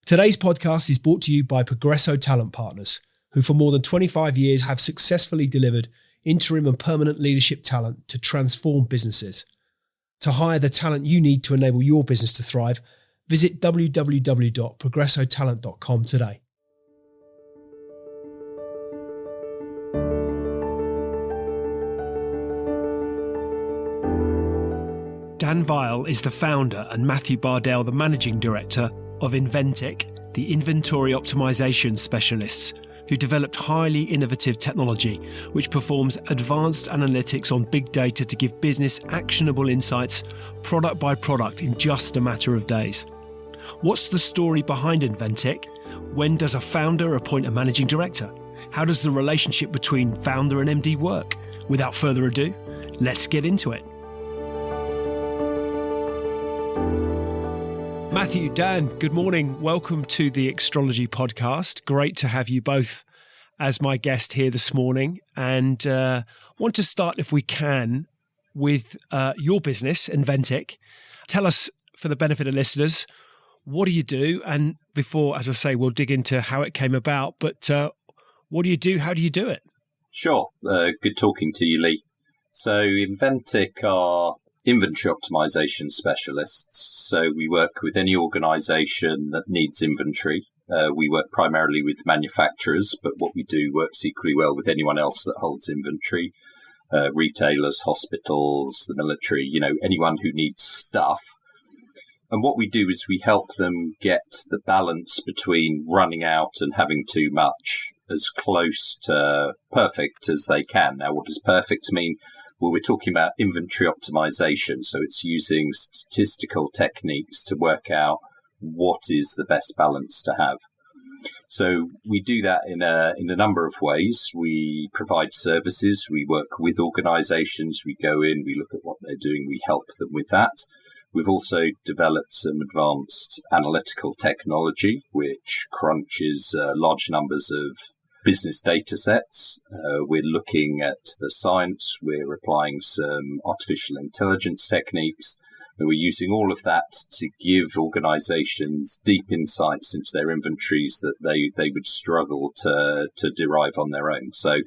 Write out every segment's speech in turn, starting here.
Today's podcast is brought to you by Progresso Talent Partners, who for more than 25 years have successfully delivered interim and permanent leadership talent to transform businesses. To hire the talent you need to enable your business to thrive, visit www.progressotalent.com today. Dan Weil is the founder and Matthew Bardell the managing director of nVentic, the inventory optimization specialists who developed highly innovative technology which performs advanced analytics on big data to give business actionable insights product by product in just a matter of days. What's the story behind nVentic? When does a founder appoint a managing director? How does the relationship between founder and MD work? Without further ado, let's get into it. Matthew, Dan, good morning. Welcome to the Extrology podcast. Great to have you both as my guest here this morning. And want to start, if we can, with your business, nVentic. Tell us, for the benefit of listeners, what do you do? And before, as I say, we'll dig into how it came about. But what do you do? How do you do it? Sure. Good talking to you, Lee. So nVentic are inventory optimization specialists. So we work with any organization that needs inventory. We work primarily with manufacturers, but what we do works equally well with anyone else that holds inventory. Retailers, hospitals, the military, anyone who needs stuff. And what we do is we help them get the balance between running out and having too much as close to perfect as they can. Now, what does perfect mean? Well, we're talking about inventory optimization. So it's using statistical techniques to work out what is the best balance to have. So we do that in a number of ways. We provide services. We work with organizations. We go in, we look at what they're doing. We help them with that. We've also developed some advanced analytical technology, which crunches large numbers of business data sets. We're looking at the science. We're applying some artificial intelligence techniques. And we're using all of that to give organizations deep insights into their inventories that they would struggle to derive on their own. So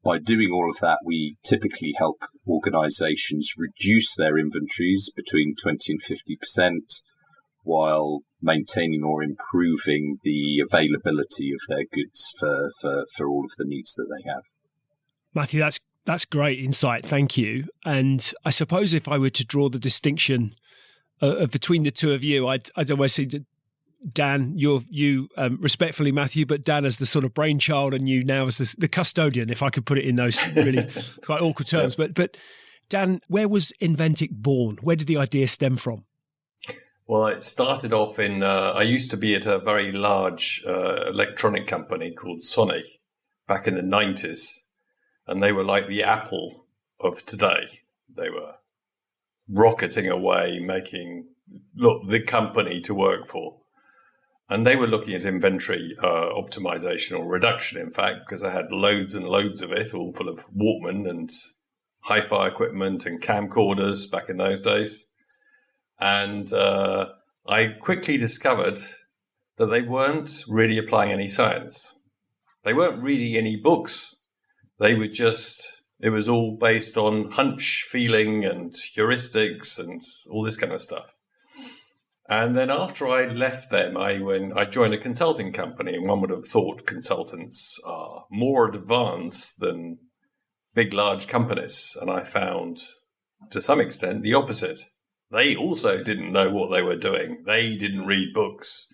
by doing all of that, we typically help organizations reduce their inventories between 20 and 50%, while maintaining or improving the availability of their goods for all of the needs that they have. Matthew, that's great insight. Thank you. And I suppose if I were to draw the distinction between the two of you, I'd always say that Dan, you respectfully, Matthew, but Dan as the sort of brainchild and you now as the custodian, if I could put it in those really quite awkward terms. Yep. But Dan, where was nVentic born? Where did the idea stem from? Well, it started off in, I used to be at a very large electronic company called Sony back in the 90s. And they were like the Apple of today. They were rocketing away, making, the company to work for. And they were looking at inventory optimization or reduction, in fact, because they had loads and loads of it, all full of Walkman and hi-fi equipment and camcorders back in those days. And I quickly discovered that they weren't really applying any science. They weren't reading any books. They were it was all based on hunch, feeling, and heuristics and all this kind of stuff. And then after I left them, I joined a consulting company, and one would have thought consultants are more advanced than big, large companies. And I found, to some extent, the opposite. They also didn't know what they were doing. They didn't read books.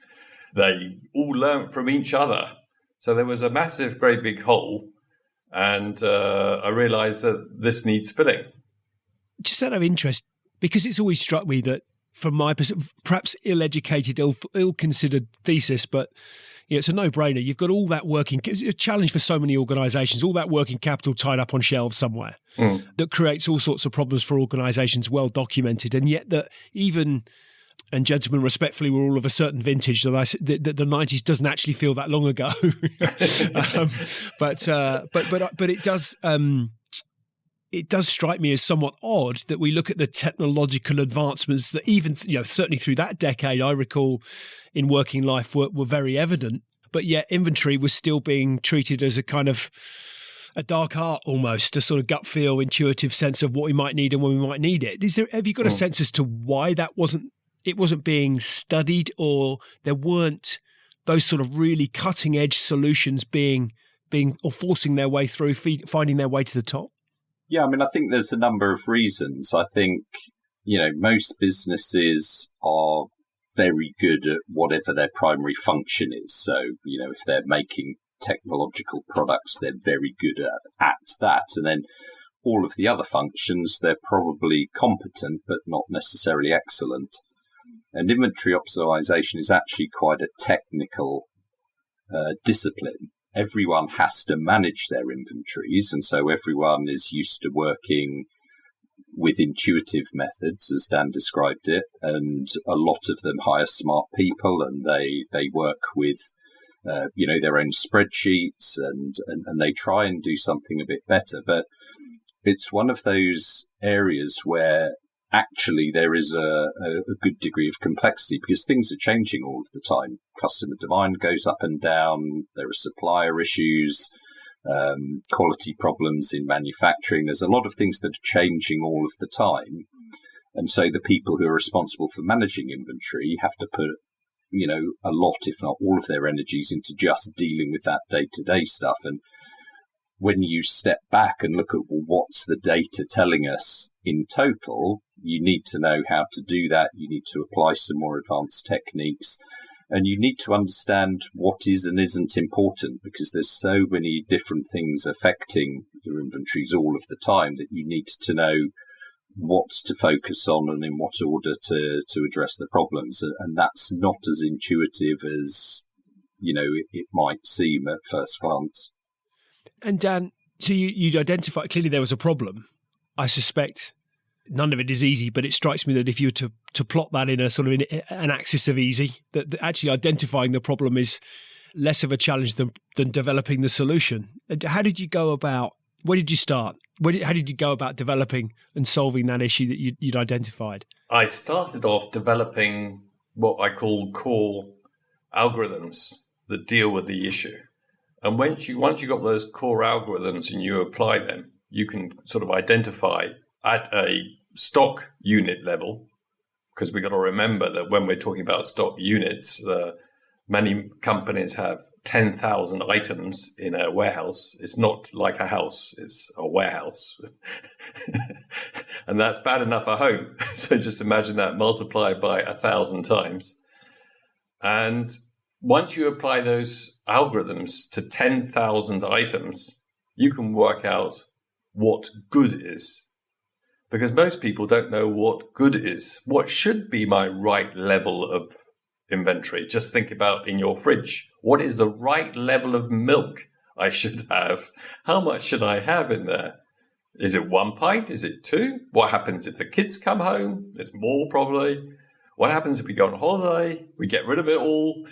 They all learnt from each other. So there was a massive, great big hole. And I realized that this needs filling. Just out of interest, because it's always struck me that from my perhaps ill-educated, ill-considered thesis, but it's a no-brainer. You've got all that working, it's a challenge for so many organizations, all that working capital tied up on shelves somewhere that creates all sorts of problems for organizations, well documented. And yet that even, and gentlemen, respectfully, we're all of a certain vintage, that the 90s doesn't actually feel that long ago. But it does, it does strike me as somewhat odd that we look at the technological advancements that even, certainly through that decade, I recall in working life were very evident, but yet inventory was still being treated as a kind of a dark art almost, a sort of gut feel, intuitive sense of what we might need and when we might need it. Have you got a sense as to why it wasn't being studied, or there weren't those sort of really cutting edge solutions being or forcing their way through, finding their way to the top? Yeah, I mean, I think there's a number of reasons. I think, most businesses are very good at whatever their primary function is. So, if they're making technological products, they're very good at that. And then all of the other functions, they're probably competent, but not necessarily excellent. And inventory optimization is actually quite a technical discipline. Everyone has to manage their inventories, and so everyone is used to working with intuitive methods, as Dan described it, and a lot of them hire smart people, and they work with their own spreadsheets, and they try and do something a bit better. But it's one of those areas where actually there is a good degree of complexity, because things are changing all of the time. Customer demand goes up and down. There are supplier issues, quality problems in manufacturing. There's a lot of things that are changing all of the time. And so the people who are responsible for managing inventory have to put, a lot, if not all of their energies into just dealing with that day-to-day stuff. And when you step back and look at what's the data telling us in total, you need to know how to do that. You need to apply some more advanced techniques, and you need to understand what is and isn't important, because there's so many different things affecting your inventories all of the time that you need to know what to focus on and in what order to address the problems. And that's not as intuitive as, it might seem at first glance. And Dan, so you'd identify, clearly there was a problem. I suspect none of it is easy, but it strikes me that if you were to plot that in a sort of an axis of easy, that actually identifying the problem is less of a challenge than developing the solution. How did you go about, where did you start? How did you go about developing and solving that issue that you'd identified? I started off developing what I call core algorithms that deal with the issue. And once you got those core algorithms and you apply them, you can sort of identify at a stock unit level, because we've got to remember that when we're talking about stock units, many companies have 10,000 items in a warehouse. It's not like a house, it's a warehouse. And that's bad enough at home. So just imagine that multiplied by 1,000 times. And once you apply those algorithms to 10,000 items, you can work out what good is. Because most people don't know what good is. What should be my right level of inventory? Just think about in your fridge. What is the right level of milk I should have? How much should I have in there? Is it 1 pint? Is it 2? What happens if the kids come home? There's more probably. What happens if we go on holiday? We get rid of it all.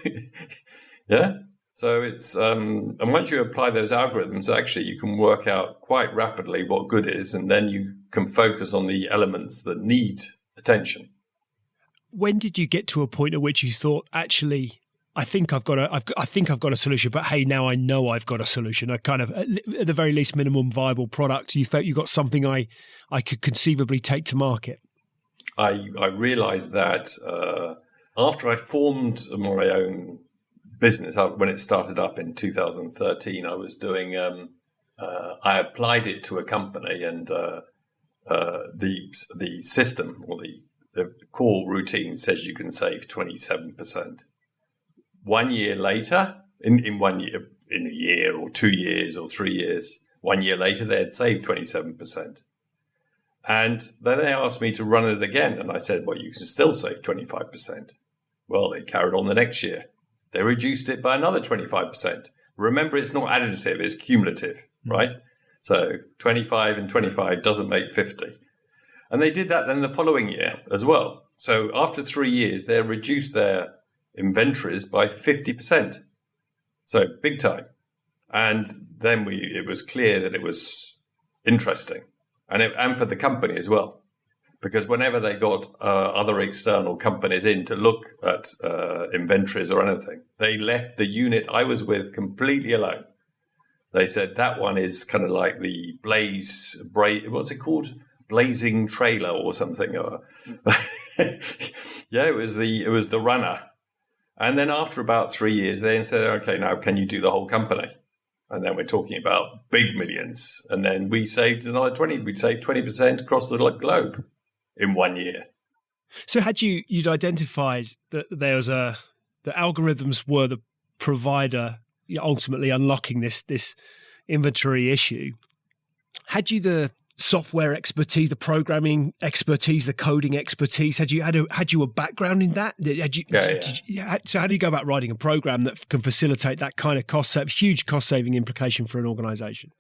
Yeah. So it's, and once you apply those algorithms, actually you can work out quite rapidly what good is, and then you can focus on the elements that need attention. When did you get to a point at which you thought, actually, I think I've got a solution, but hey, now I know I've got a solution, a kind of, at the very least, minimum viable product? You felt you got something I could conceivably take to market? I realized that after I formed my own business, when it started up in 2013, I was doing, I applied it to a company, and the system or the core routine says you can save 27%. 1 year later, in a year or 2 years or 3 years, 1 year later, they had saved 27%. And then they asked me to run it again. And I said, well, you can still save 25%. Well, they carried on the next year. They reduced it by another 25%. Remember, it's not additive, it's cumulative, right? So 25 and 25 doesn't make 50. And they did that then the following year as well. So after 3 years, they reduced their inventories by 50%. So big time. And then it was clear that it was interesting. and for the company as well. Because whenever they got other external companies in to look at inventories or anything, they left the unit I was with completely alone. They said that one is kind of like the what's it called? Blazing trailer or something. Yeah, it was the runner. And then after about 3 years, they said, okay, now can you do the whole company? And then we're talking about big millions. And then we saved another 20. We'd saved 20% across the globe in 1 year. So had you'd identified that the algorithms were the provider ultimately unlocking this inventory issue. Had you the software expertise, the programming expertise, the coding expertise? Had you a background in that? So how do you go about writing a program that can facilitate that kind of huge cost saving implication for an organization?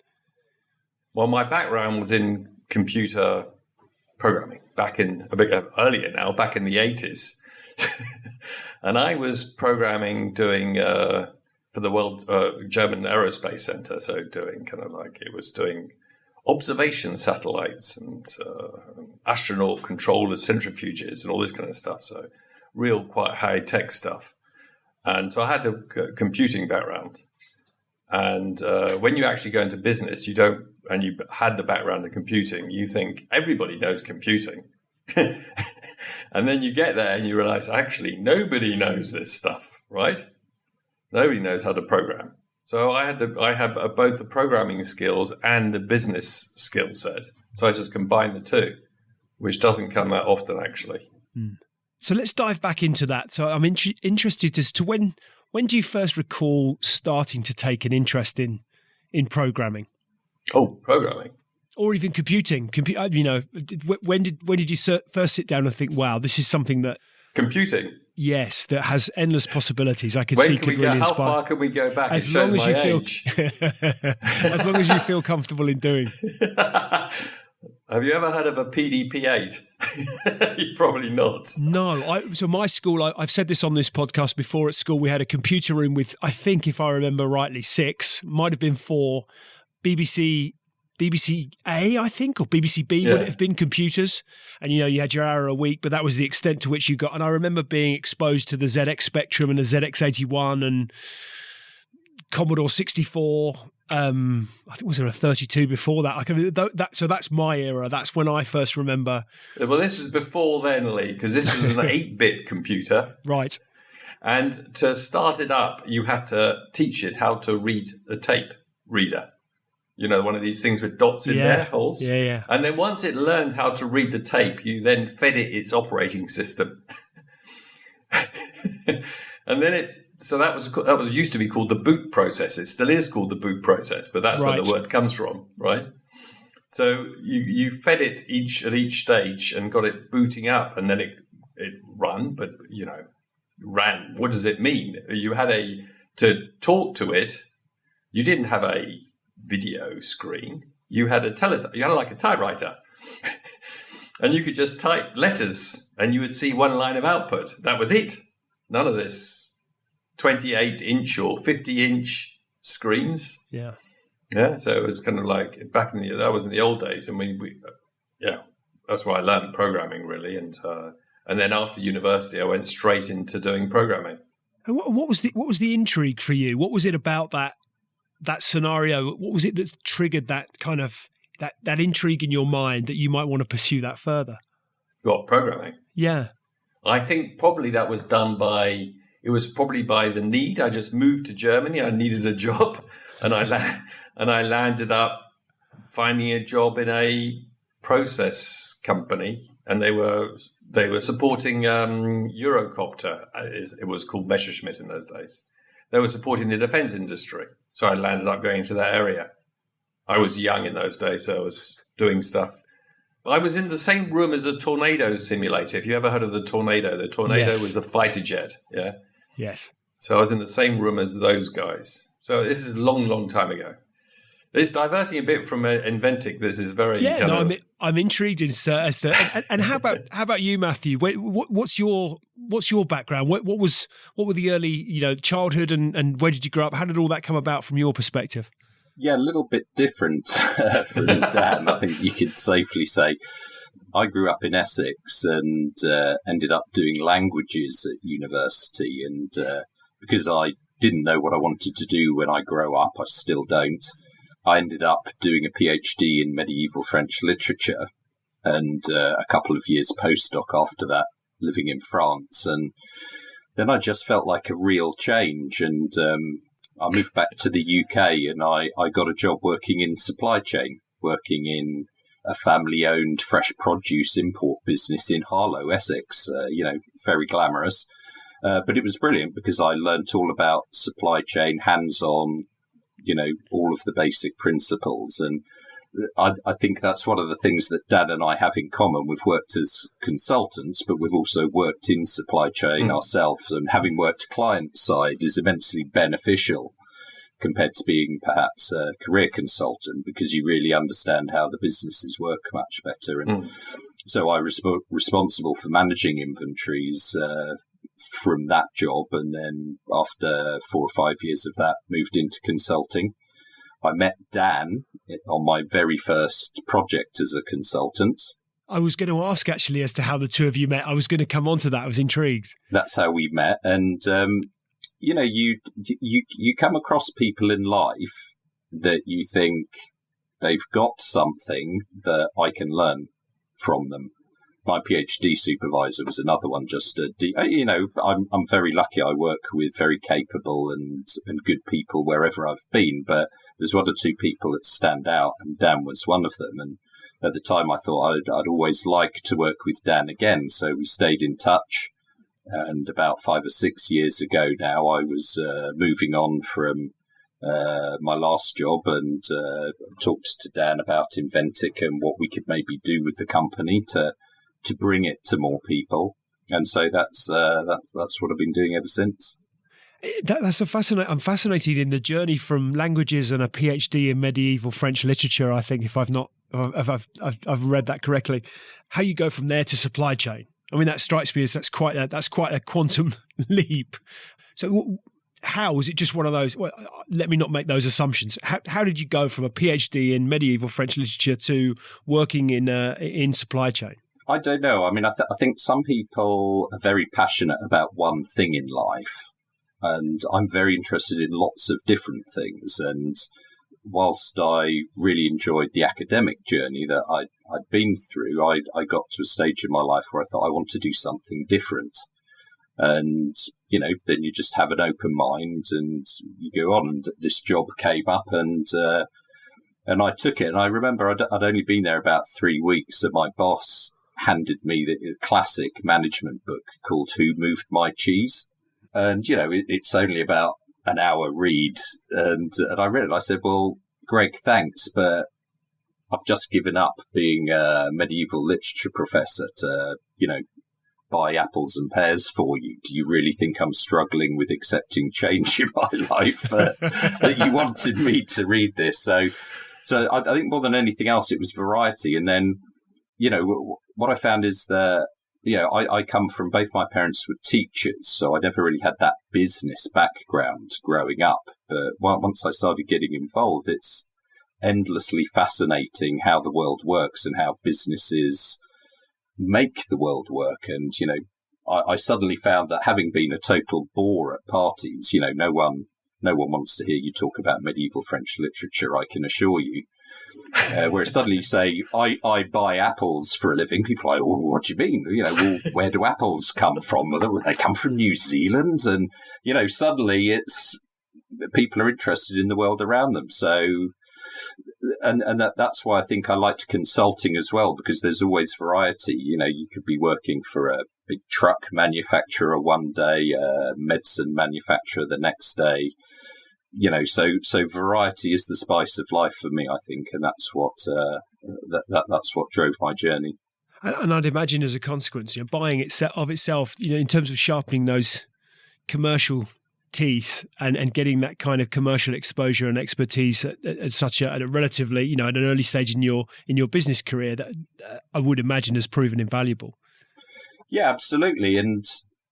Well, my background was in computer programming back in a bit earlier now, back in the 80s. And I was programming doing for the World German Aerospace Center. So doing doing observation satellites and astronaut controllers, centrifuges and all this kind of stuff. So real quite high tech stuff. And so I had the computing background. And when you actually go into business, and you had the background in computing, you think everybody knows computing. And then you get there and you realize, actually, nobody knows this stuff, right? Nobody knows how to program. So I had both the programming skills and the business skill set. So I just combined the two, which doesn't come that often, actually. So let's dive back into that. So I'm interested as to when do you first recall starting to take an interest in programming? Oh, programming. Or even computing. When did you first sit down and think, wow, this is something that... Computing? Yes, that has endless possibilities. I could see could really inspire. How far can we go back? As it shows long as my you age. As long as you feel comfortable in doing. Have you ever heard of a PDP-8? Probably not. No. So my school, I've said this on this podcast before, at school we had a computer room with, I think if I remember rightly, 6, might have been 4, BBC A, I think, or BBC B would it have been computers. And, you had your hour a week, but that was the extent to which you got. And I remember being exposed to the ZX Spectrum and the ZX81 and Commodore 64. I think was there a 32 before that? So that's my era. That's when I first remember. Well, this is before then, Lee, because this was an 8-bit computer. Right. And to start it up, you had to teach it how to read a tape reader. One of these things with dots in their holes. Yeah. And then once it learned how to read the tape, you then fed it its operating system. And then so that was used to be called the boot process. It still is called the boot process, but that's where the word comes from, right? So you fed it at each stage and got it booting up, and then it ran, but ran. What does it mean? You had to talk to it. You didn't have a video screen. You had you had like a typewriter, and you could just type letters, and you would see one line of output. That was it. None of this 28-inch or 50-inch screens. Yeah. So it was kind of like that was in the old days, and that's where I learned programming really, and then after university I went straight into doing programming. And what was the intrigue for you? What was it about that scenario? What was it that triggered that kind of that intrigue in your mind that you might want to pursue that further? Got programming. Yeah. I think probably that was done by the need. I just moved to Germany. I needed a job, and I landed up finding a job in a process company, and they were supporting Eurocopter. It was called Messerschmitt in those days. They were supporting the defense industry. So I landed up going to that area. I was young in those days, so I was doing stuff. I was in the same room as a tornado simulator. If you ever heard of the Tornado was a fighter jet. Yeah. Yes. So I was in the same room as those guys. So this is a long, long time ago. It's diverting a bit from nVentic. This is very I'm intrigued as to and how about you, Matthew? What's your background? What were the early childhood and where did you grow up? How did all that come about from your perspective? Yeah, a little bit different from Dan, I think you could safely say. I grew up in Essex and ended up doing languages at university. And because I didn't know what I wanted to do when I grow up, I still don't, I ended up doing a PhD in medieval French literature and a couple of years postdoc after that, living in France. And then I just felt like a real change. And I moved back to the UK and I got a job working in supply chain, working in a family-owned fresh produce import business in Harlow, Essex, very glamorous. But it was brilliant because I learnt all about supply chain, hands-on, all of the basic principles. And I think that's one of the things that Dan and I have in common. We've worked as consultants, but we've also worked in supply chain ourselves. And having worked client side is immensely beneficial compared to being perhaps a career consultant, because you really understand how the businesses work much better. And so I was responsible for managing inventories from that job. And then after 4 or 5 years of that, moved into consulting. I met Dan on my very first project as a consultant. I was going to ask actually as to how the two of you met. I was going to come on to that. I was intrigued. That's how we met. And, you come across people in life that you think they've got something that I can learn from them. My PhD supervisor was another one. I'm very lucky. I work with very capable and good people wherever I've been, but there's 1 or 2 people that stand out, and Dan was one of them. And at the time, I thought I'd always like to work with Dan again, so we stayed in touch. And about 5 or 6 years ago now, I was moving on from my last job and talked to Dan about nVentic and what we could maybe do with the company to bring it to more people. And so that's what I've been doing ever since. That's I'm fascinated in the journey from languages and a PhD in medieval French literature. I think if I've read that correctly, how you go from there to supply chain. I mean, that strikes me as that's quite a quantum leap. So how was it just one of those? Well, let me not make those assumptions. How did you go from a PhD in medieval French literature to working in supply chain? I don't know. I mean, I think some people are very passionate about one thing in life, and I'm very interested in lots of different things. And whilst I really enjoyed the academic journey that I'd been through, I got to a stage in my life where I thought I want to do something different. And, then you just have an open mind and you go on. And this job came up and I took it. And I remember I'd only been there about 3 weeks, and my boss handed me the classic management book called Who Moved My Cheese? And, it's only about an hour read. And I read it. I said, well, Greg, thanks, but I've just given up being a medieval literature professor to, buy apples and pears for you. Do you really think I'm struggling with accepting change in my life that you wanted me to read this? So I think more than anything else, it was variety. And then, what I found is that, I come from, both my parents were teachers, so I never really had that business background growing up. But once I started getting involved, it's endlessly fascinating how the world works and how businesses make the world work. And, I suddenly found that, having been a total bore at parties, no one wants to hear you talk about medieval French literature, I can assure you. Where suddenly you say, I buy apples for a living, people are like, oh, what do you mean? Well, where do apples come from? They come from New Zealand. And, suddenly people are interested in the world around them. So, and that's why I think I liked consulting as well, because there's always variety. You could be working for a big truck manufacturer one day, a medicine manufacturer the next day. So variety is the spice of life for me, I think, and that's what that's what drove my journey. And I'd imagine, as a consequence, buying of itself, in terms of sharpening those commercial teeth and getting that kind of commercial exposure and expertise at a relatively, at an early stage in your business career, that I would imagine has proven invaluable. Yeah, absolutely. And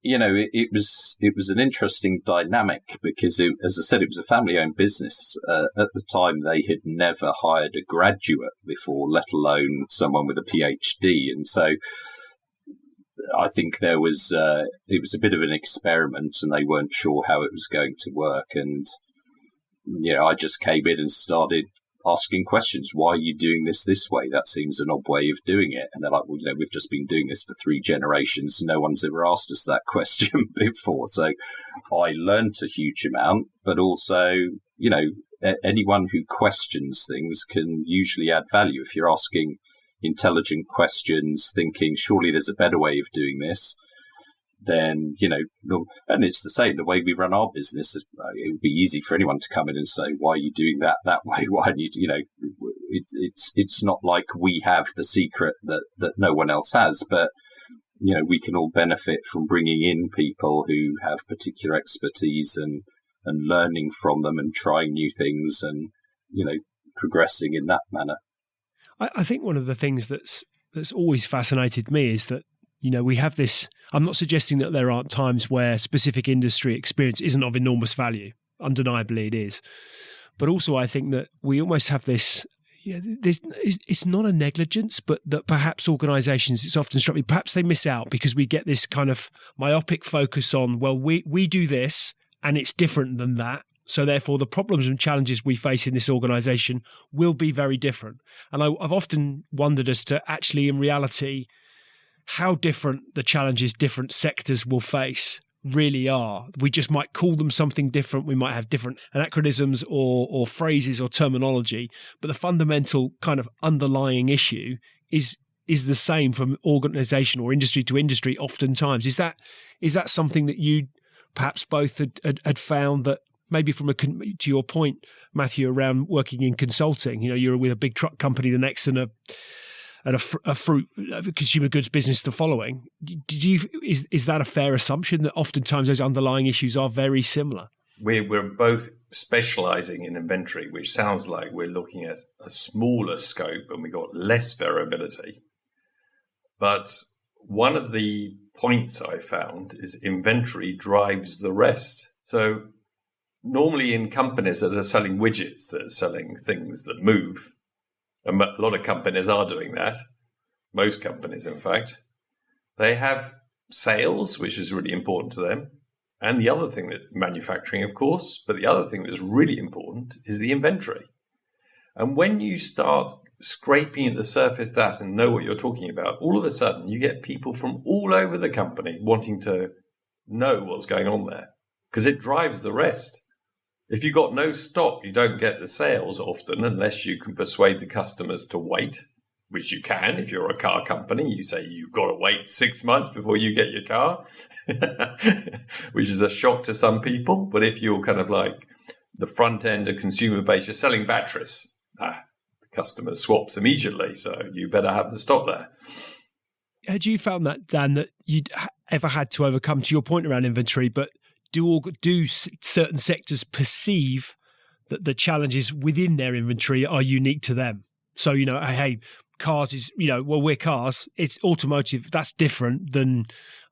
it was an interesting dynamic because, as I said, it was a family-owned business. At the time, they had never hired a graduate before, let alone someone with a PhD. And so I think it was a bit of an experiment, and they weren't sure how it was going to work. And I just came in and started asking questions. Why are you doing this way? That seems an odd way of doing it. And they're like, well, we've just been doing this for 3 generations. No one's ever asked us that question before. So I learned a huge amount, but also, anyone who questions things can usually add value. If you're asking intelligent questions, thinking, surely there's a better way of doing this, then, and it's the same, the way we run our business, it would be easy for anyone to come in and say, why are you doing that way? Why are you, it's not like we have the secret that no one else has, but, we can all benefit from bringing in people who have particular expertise and learning from them and trying new things and, progressing in that manner. I think one of the things that's always fascinated me is that, we have this. I'm not suggesting that there aren't times where specific industry experience isn't of enormous value. Undeniably it is. But also I think that we almost have this, it's not a negligence, but that perhaps organisations, it's often struck me, perhaps they miss out because we get this kind of myopic focus on, well, we do this and it's different than that. So therefore, the problems and challenges we face in this organisation will be very different. And I've often wondered as to actually, in reality, how different the challenges different sectors will face really are. We just might call them something different. We might have different anachronisms or phrases or terminology, but the fundamental kind of underlying issue is the same from organisation or industry to industry oftentimes. Is that something that you perhaps both had found that maybe to your point, Matthew, around working in consulting, you're with a big truck company, the next, and a fruit consumer goods business the following. Is that a fair assumption that oftentimes those underlying issues are very similar? We're both specializing in inventory, which sounds like we're looking at a smaller scope and we got less variability. But one of the points I found is inventory drives the rest. So normally in companies that are selling widgets, that are selling things that move, and a lot of companies are doing that, most companies, in fact, they have sales, which is really important to them. And the other thing that manufacturing, of course, but the other thing that's really important is the inventory. And when you start scraping at the surface that and know what you're talking about, all of a sudden you get people from all over the company wanting to know what's going on there because it drives the rest. If you've got no stock, you don't get the sales often unless you can persuade the customers to wait, which you can. If you're a car company, you say you've got to wait 6 months before you get your car, which is a shock to some people. But if you're kind of like the front end of consumer base, you're selling batteries, the customer swaps immediately. So you better have the stock there. Had you found that, Dan, that you'd ever had to overcome, to your point around inventory, but do certain sectors perceive that the challenges within their inventory are unique to them? So, hey, cars is, we're cars, it's automotive, that's different than,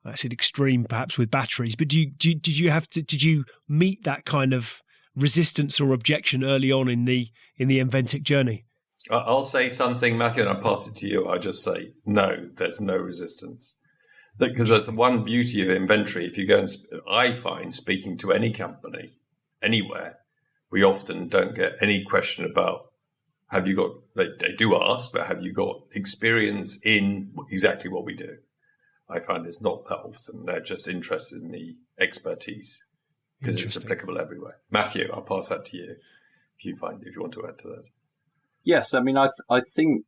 I said extreme perhaps with batteries, but did you meet that kind of resistance or objection early on in the nVentic journey? I'll say something, Matthew, and I'll pass it to you. I'll just say, no, there's no resistance. Because that's the one beauty of inventory. If you go and, I find, speaking to any company, anywhere, we often don't get any question about, have you got, they do ask, but have you got experience in exactly what we do? I find it's not that often. They're just interested in the expertise because it's applicable everywhere. Matthew, I'll pass that to you if you want to add to that. Yes, I mean, I think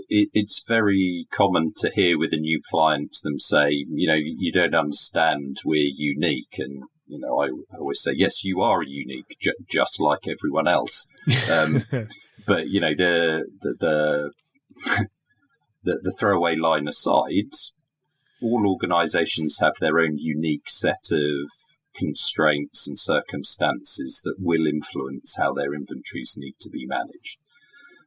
it's very common to hear with a new client them say, you don't understand, we're unique. And, I always say, yes, you are unique, just like everyone else. But, the throwaway line aside, all organizations have their own unique set of constraints and circumstances that will influence how their inventories need to be managed.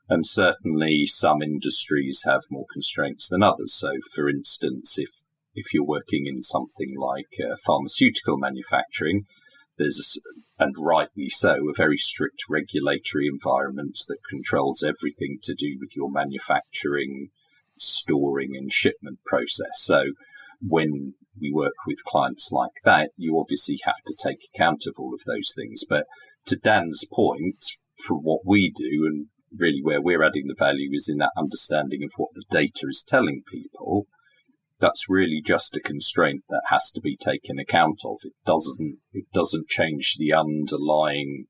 And certainly some industries have more constraints than others. So, for instance, if if you're working in something like pharmaceutical manufacturing, there's, and rightly so, a very strict regulatory environment that controls everything to do with your manufacturing, storing and shipment process. So when we work with clients like that, you obviously have to take account of all of those things. But to Dan's point, for what we do, and really where we're adding the value is in that understanding of what the data is telling people, that's really just a constraint that has to be taken account of. It doesn't change the underlying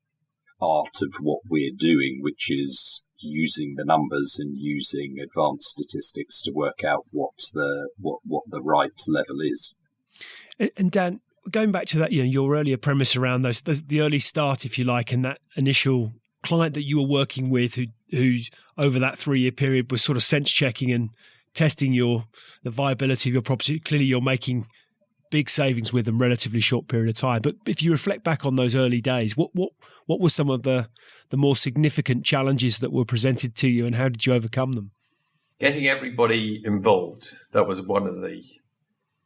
art of what we're doing, which is using the numbers and using advanced statistics to work out what the right level is. And Dan, going back to that, your earlier premise around the early start, if you like, and that initial client that you were working with, who over that 3-year period was sort of sense checking and testing the viability of your property. Clearly, you're making big savings with them relatively short period of time. But if you reflect back on those early days, what were some of the more significant challenges that were presented to you, and how did you overcome them? Getting everybody involved. That was one of the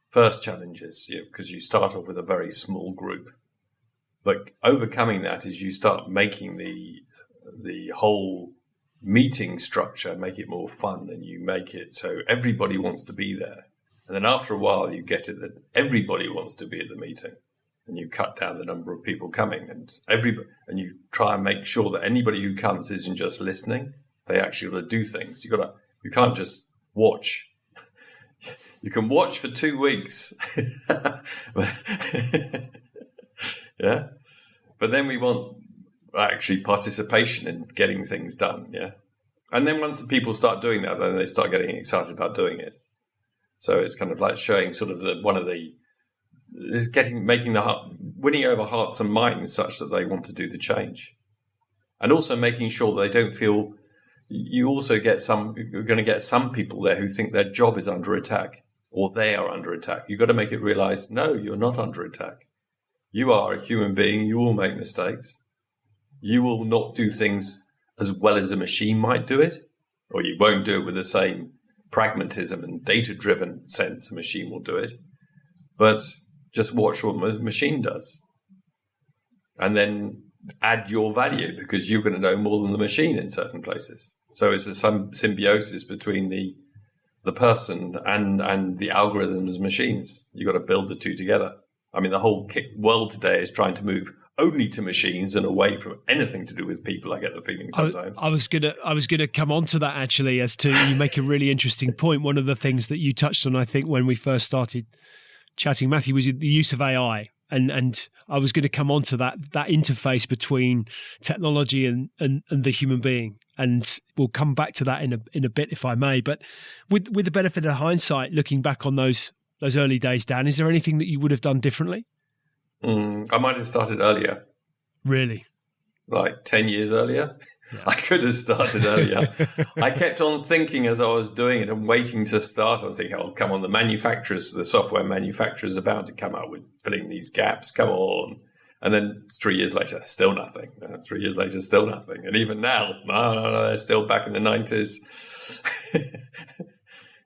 first challenges, because you start off with a very small group. But overcoming that is you start making the whole meeting structure, make it more fun, and you make it so everybody wants to be there. And then after a while, you get it that everybody wants to be at the meeting, and you cut down the number of people coming, and you try and make sure that anybody who comes isn't just listening; they actually got to do things. You can't just watch. You can watch for 2 weeks, yeah. But then we want actually participation in getting things done, yeah. And then once the people start doing that, then they start getting excited about doing it. So it's kind of like showing sort of winning over hearts and minds such that they want to do the change, and also making sure that they don't feel. You're going to get some people there who think their job is under attack or they are under attack. You've got to make it realize, no, you're not under attack. You are a human being. You will make mistakes. You will not do things as well as a machine might do it, or you won't do it with the same pragmatism and data-driven sense a machine will do it. But just watch what a machine does. And then add your value, because you're going to know more than the machine in certain places. So it's some symbiosis between the person and the algorithms machines. You've got to build the two together. I mean, the whole world today is trying to move only to machines and away from anything to do with people. I get the feeling sometimes. I was gonna come on to that, actually, as to, you make a really interesting point. One of the things that you touched on, I think, when we first started chatting, Matthew, was the use of AI. And I was going to come on to that interface between technology and the human being. And we'll come back to that in a bit, if I may. But with the benefit of hindsight, looking back on those early days, Dan, is there anything that you would have done differently? I might have started earlier. Really? Like 10 years earlier? Yeah. I could have started earlier. I kept on thinking as I was doing it and waiting to start. I'm thinking, oh, come on, the software manufacturer's about to come out with filling these gaps. Come on. And then 3 years later, still nothing. 3 years later, still nothing. And even now, no, they're still back in the 90s.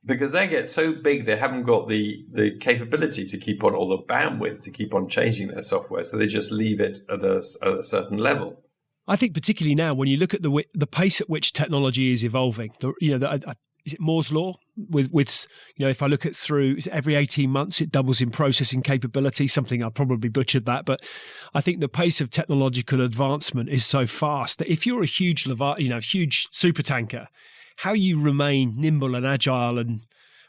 Because they get so big, they haven't got the capability to keep on, or the bandwidth to keep on changing their software. So they just leave it at a certain level. I think particularly now, when you look at the pace at which technology is evolving, is it Moore's law? With if I look at every 18 months, it doubles in processing capability. Something I probably butchered that, but I think the pace of technological advancement is so fast that if you're a huge supertanker, how you remain nimble and agile and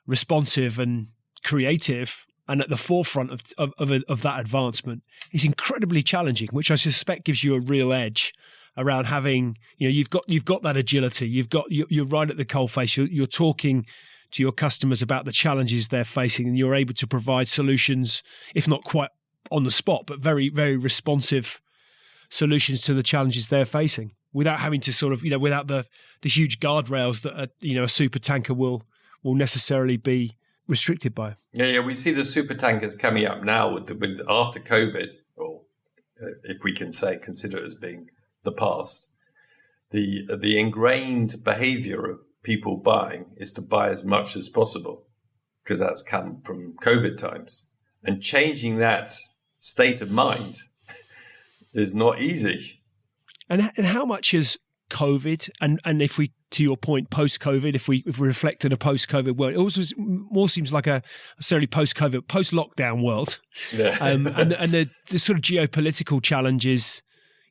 responsive and creative and at the forefront of that advancement is incredibly challenging, which I suspect gives you a real edge around having, you've got that agility. You're right at the coalface. You're talking to your customers about the challenges they're facing, and you're able to provide solutions, if not quite on the spot, but very, very responsive solutions to the challenges they're facing, without having to sort of, without the huge guardrails that a super tanker will necessarily be restricted by. Yeah, we see the super tankers coming up now with after COVID, or if we can consider it as being the past. The ingrained behavior of people buying is to buy as much as possible. because that's come from COVID times. And changing that state of mind is not easy. And how much has COVID, and if we, to your point, post-COVID, if we reflect on a post-COVID world, it also more seems like a necessarily post-COVID, post-lockdown world. Yeah. And the sort of geopolitical challenges,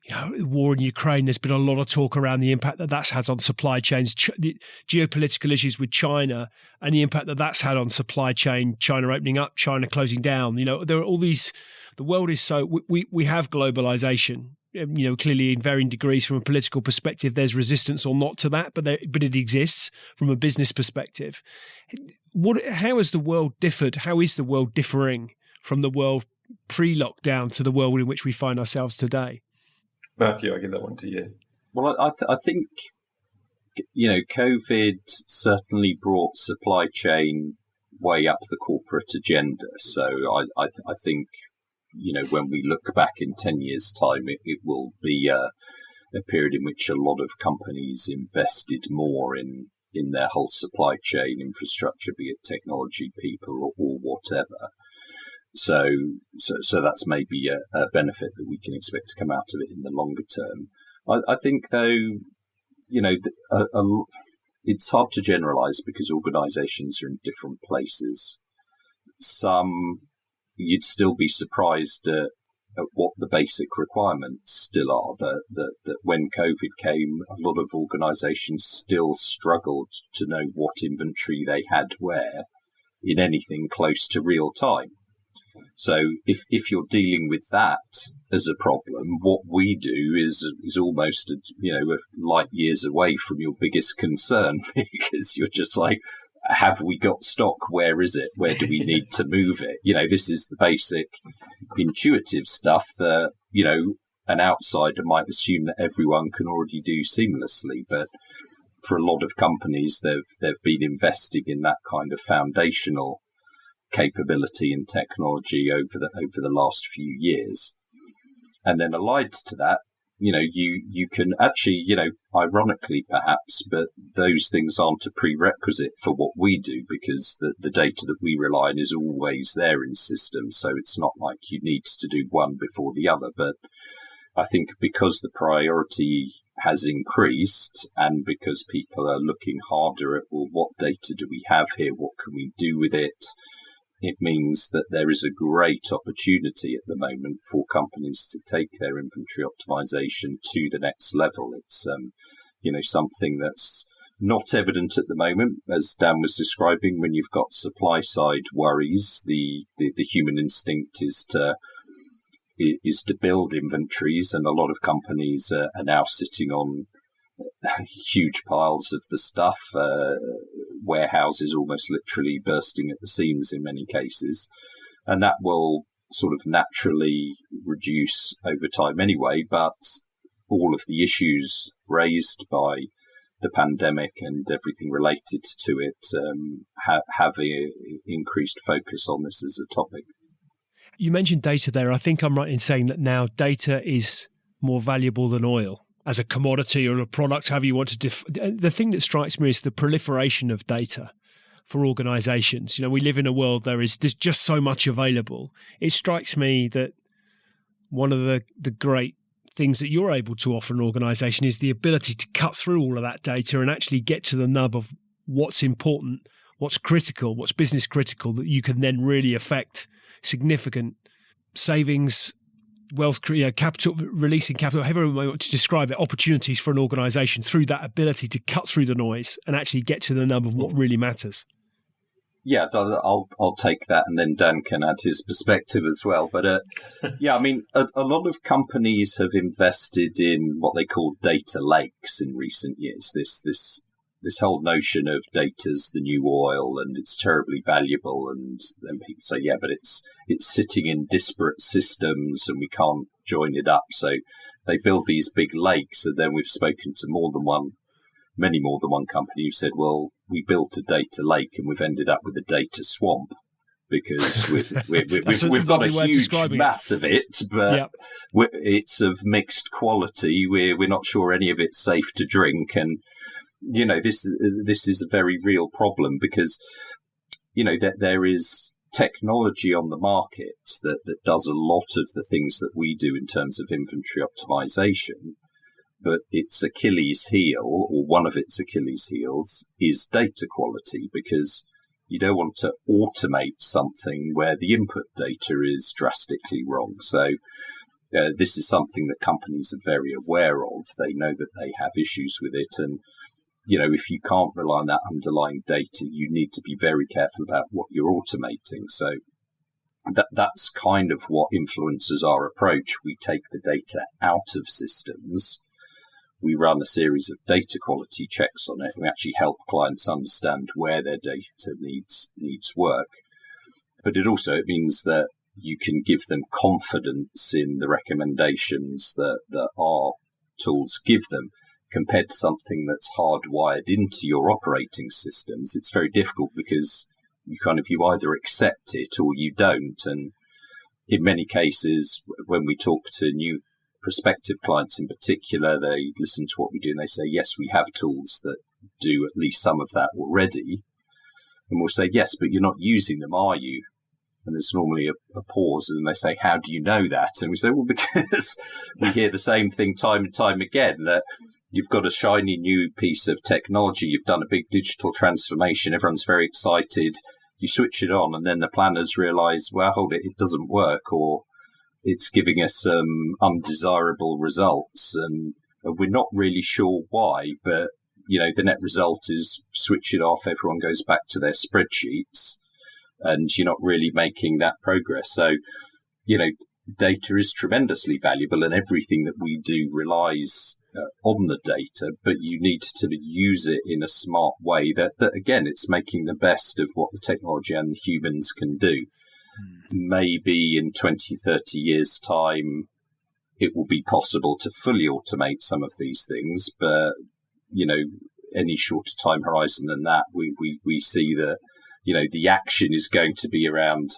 the war in Ukraine, there's been a lot of talk around the impact that that's had on supply chains, the geopolitical issues with China and the impact that that's had on supply chain, China opening up, China closing down. There are all these, the world is so, we have globalization. Clearly in varying degrees from a political perspective, there's resistance or not to that, but it exists from a business perspective. How has the world differed? How is the world differing from the world pre-lockdown to the world in which we find ourselves today? Matthew, I give that one to you. Well, I think, COVID certainly brought supply chain way up the corporate agenda. So I think, when we look back in 10 years' time, it will be a period in which a lot of companies invested more in their whole supply chain infrastructure, be it technology, people, or whatever. So that's maybe a benefit that we can expect to come out of it in the longer term. I think, though, it's hard to generalize because organizations are in different places. Some, you'd still be surprised at what the basic requirements still are, that when COVID came, a lot of organizations still struggled to know what inventory they had where in anything close to real time. So if you're dealing with that as a problem, what we do is almost, light years away from your biggest concern, because you're just like, have we got stock? Where is it? Where do we need to move it? This is the basic intuitive stuff that, an outsider might assume that everyone can already do seamlessly. But for a lot of companies, they've been investing in that kind of foundational capability and technology over the last few years. And then allied to that, you can actually, ironically perhaps, but those things aren't a prerequisite for what we do, because the data that we rely on is always there in systems. So it's not like you need to do one before the other. But I think because the priority has increased and because people are looking harder at, well, what data do we have here? What can we do with it? It means that there is a great opportunity at the moment for companies to take their inventory optimization to the next level. It's, something that's not evident at the moment, as Dan was describing. When you've got supply side worries, the human instinct is to build inventories, and a lot of companies are now sitting on huge piles of the stuff, warehouses almost literally bursting at the seams in many cases, and that will sort of naturally reduce over time anyway. But all of the issues raised by the pandemic and everything related to it have a increased focus on this as a topic. You mentioned data there. I think I'm right in saying that now data is more valuable than oil as a commodity or a product, however you want to the thing that strikes me is the proliferation of data for organizations. We live in a world there's just so much available. It strikes me that one of the great things that you're able to offer an organization is the ability to cut through all of that data and actually get to the nub of what's important, what's critical, what's business critical, that you can then really affect significant savings, wealth, capital, releasing capital, however we want to describe it, opportunities for an organization through that ability to cut through the noise and actually get to the nub of what really matters. Yeah, I'll take that, and then Dan can add his perspective as well. But a lot of companies have invested in what they call data lakes in recent years. This whole notion of data's the new oil and it's terribly valuable, and then people say, yeah, but it's sitting in disparate systems and we can't join it up. So they build these big lakes, and then we've spoken to many more than one company who said, well, we built a data lake and we've ended up with a data swamp because we've got a huge mass of it, but it's of mixed quality. We're not sure any of it's safe to drink, and this is a very real problem because that there is technology on the market that does a lot of the things that we do in terms of inventory optimization, but its Achilles heel, or one of its Achilles heels, is data quality, because you don't want to automate something where the input data is drastically wrong. So this is something that companies are very aware of. They know that they have issues with it. And, if you can't rely on that underlying data, you need to be very careful about what you're automating. So that's kind of what influences our approach. We take the data out of systems. We run a series of data quality checks on it. We actually help clients understand where their data needs work. But it means that you can give them confidence in the recommendations that our tools give them, compared to something that's hardwired into your operating systems. It's very difficult because you either accept it or you don't. And in many cases, when we talk to new prospective clients in particular, they listen to what we do and they say, yes, we have tools that do at least some of that already. And we'll say, yes, but you're not using them, are you? And there's normally a pause, and they say, how do you know that? And we say, well, because we hear the same thing time and time again, that you've got a shiny new piece of technology, you've done a big digital transformation, everyone's very excited, you switch it on, and then the planners realise, well, hold it, it doesn't work, or it's giving us some undesirable results, and we're not really sure why, but, the net result is switch it off, everyone goes back to their spreadsheets, and you're not really making that progress. So, data is tremendously valuable, and everything that we do relies on the data, but you need to use it in a smart way that again, it's making the best of what the technology and the humans can do. Maybe in 20, 30 years' time, it will be possible to fully automate some of these things, but, any shorter time horizon than that, we see that, the action is going to be around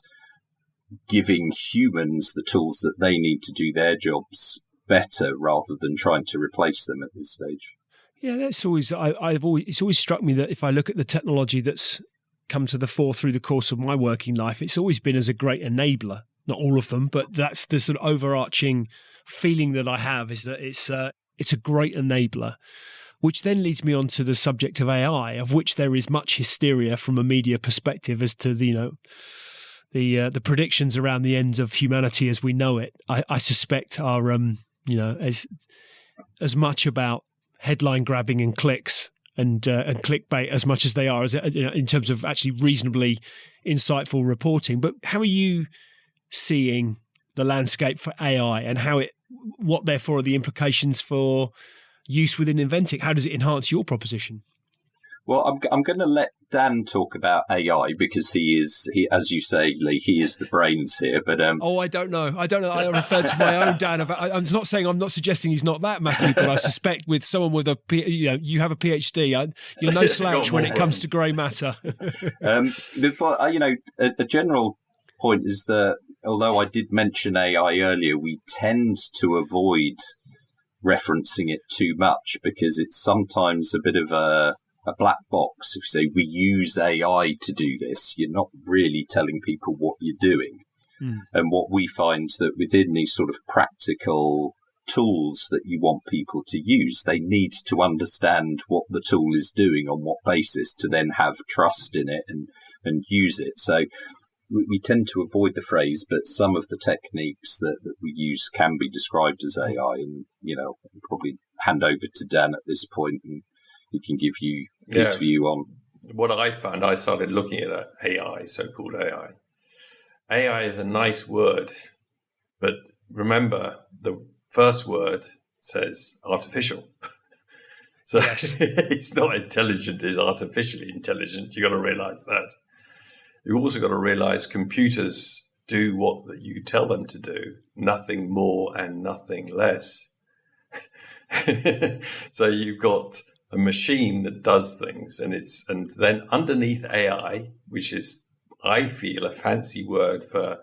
giving humans the tools that they need to do their jobs better, rather than trying to replace them at this stage. Yeah, that's always, it's always struck me that if I look at the technology that's come to the fore through the course of my working life, it's always been as a great enabler. Not all of them, but that's the sort of overarching feeling that I have, is that it's a great enabler, which then leads me on to the subject of AI, of which there is much hysteria from a media perspective as to the predictions around the ends of humanity as we know it. I suspect are as much about headline grabbing and clicks and clickbait as much as they are in terms of actually reasonably insightful reporting. But how are you seeing the landscape for AI, and what therefore are the implications for use within Inventic? How does it enhance your proposition? Well, I'm going to let Dan talk about AI, because he, as you say, Lee, he is the brains here. But I don't know. I referred to my own Dan. I'm not suggesting he's not that, Matthew. But I suspect with someone with you have a PhD, you're no slouch when it comes to grey matter. A general point is that although I did mention AI earlier, we tend to avoid referencing it too much, because it's sometimes a bit of a black box. If you say we use AI to do this, you're not really telling people what you're doing. And what we find that within these sort of practical tools that you want people to use, they need to understand what the tool is doing, on what basis, to then have trust in it and use it. So we tend to avoid the phrase, but some of the techniques that we use can be described as AI. And, I'll probably hand over to Dan at this point, and he can give you his view on what I found. I started looking at AI, so-called AI. AI is a nice word, but remember the first word says artificial. So yes. It's not intelligent, it's artificially intelligent. You got to realize that. You've also got to realize computers do what you tell them to do, nothing more and nothing less. So you've got a machine that does things, and then underneath AI, which is, I feel, a fancy word for,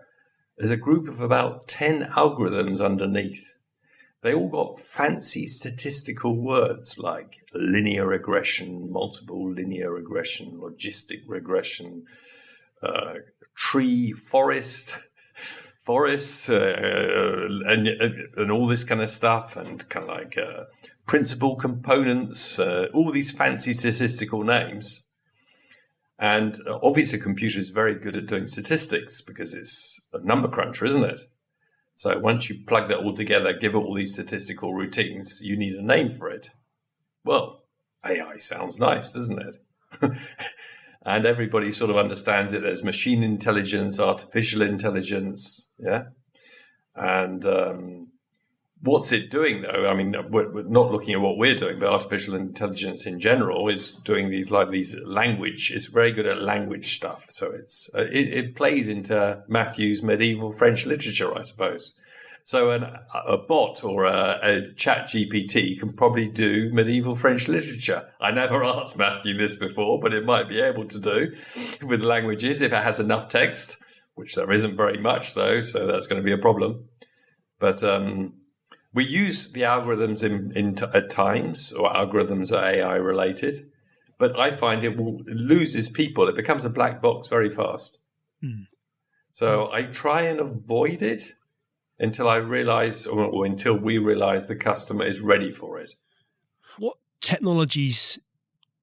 there's a group of about 10 algorithms underneath. They all got fancy statistical words like linear regression, multiple linear regression, logistic regression, tree, forests, and all this kind of stuff, and kind of like principal components, all these fancy statistical names. And obviously, a computer is very good at doing statistics because it's a number cruncher, isn't it? So once you plug that all together, give it all these statistical routines, you need a name for it. Well, AI sounds nice, doesn't it? And everybody sort of understands it. There's machine intelligence, artificial intelligence, yeah? And what's it doing, though? I mean, we're not looking at what we're doing, but artificial intelligence in general is doing these language. It's very good at language stuff. So it plays into Matthew's medieval French literature, I suppose. So a bot or a chat GPT can probably do medieval French literature. I never asked Matthew this before, but it might be able to do with languages if it has enough text, which there isn't very much, though, so that's going to be a problem. But we use the algorithms at times, or algorithms are AI related, but I find it loses people. It becomes a black box very fast. So I try and avoid it until I realize, or until we realize the customer is ready for it. What technologies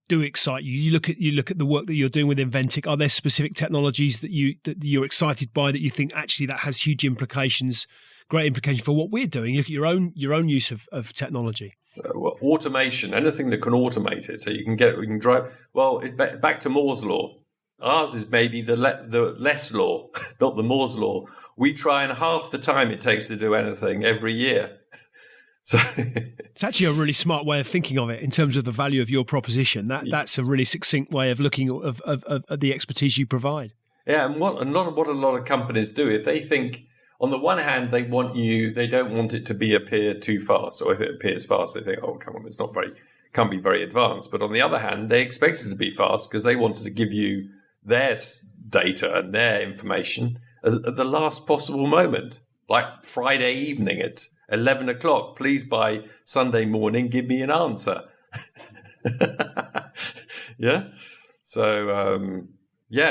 do excite you? You look at the work that you're doing with nVentic. Are there specific technologies that you're excited by that you think actually that has huge implications, great implications for what we're doing? You look at your own use of technology. Well, automation, anything that can automate it, so we can drive. Well, back to Moore's law. Ours is maybe the less law, not the Moore's law. We try and half the time it takes to do anything every year. So it's actually a really smart way of thinking of it in terms of the value of your proposition. That's a really succinct way of looking at the expertise you provide. Yeah, and what a lot of companies do, if they think on the one hand they don't want it to appear too fast, or if it appears fast, they think, oh, come on, can't be very advanced. But on the other hand, they expect it to be fast because they wanted to give you their data and their information at the last possible moment, like Friday evening at 11 o'clock. Please, by Sunday morning, give me an answer. Yeah. So,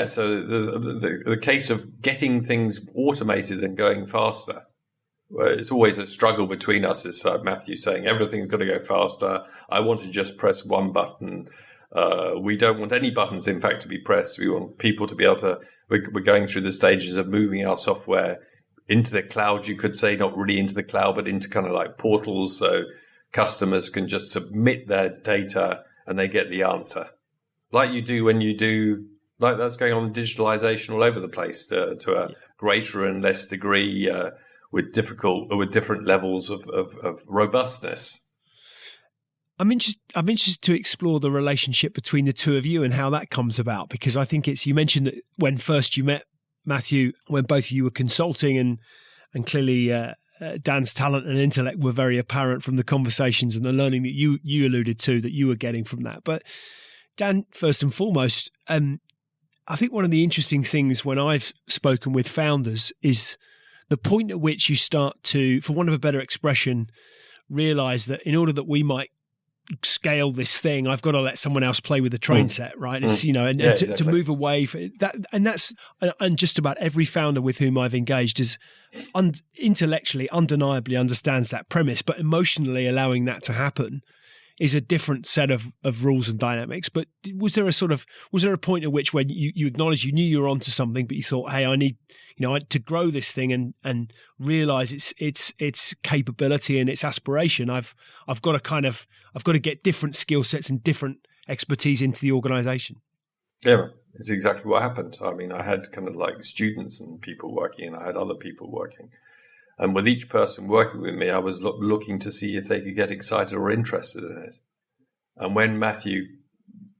so the case of getting things automated and going faster, well, it's always a struggle between us, as Matthew saying, everything's got to go faster. I want to just press one button. We don't want any buttons, in fact, to be pressed. We want people to be able to, we're going through the stages of moving our software into the cloud, you could say, not really into the cloud, but into kind of like portals. So customers can just submit their data and they get the answer. Like you do when you do, like that's going on digitalization all over the place to a greater and less degree with different levels of robustness. I'm interested to explore the relationship between the two of you and how that comes about, because I think you mentioned that when first you met Matthew, when both of you were consulting, and clearly Dan's talent and intellect were very apparent from the conversations and the learning that you alluded to that you were getting from that. But Dan, first and foremost, I think one of the interesting things when I've spoken with founders is the point at which you start to, for want of a better expression, realize that in order that we might scale this thing, I've got to let someone else play with the train set, right? It's, exactly. To move away from that. And just about every founder with whom I've engaged is intellectually, undeniably understands that premise, but emotionally allowing that to happen is a different set of rules and dynamics. But was there a point at which when you acknowledged you knew you were onto something, but you thought, hey, I need, to grow this thing and realize its capability and its aspiration, I've got to get different skill sets and different expertise into the organization? Yeah, it's exactly what happened. I mean, I had kind of like students and people working, and I had other people working. And with each person working with me, I was looking to see if they could get excited or interested in it. And when Matthew,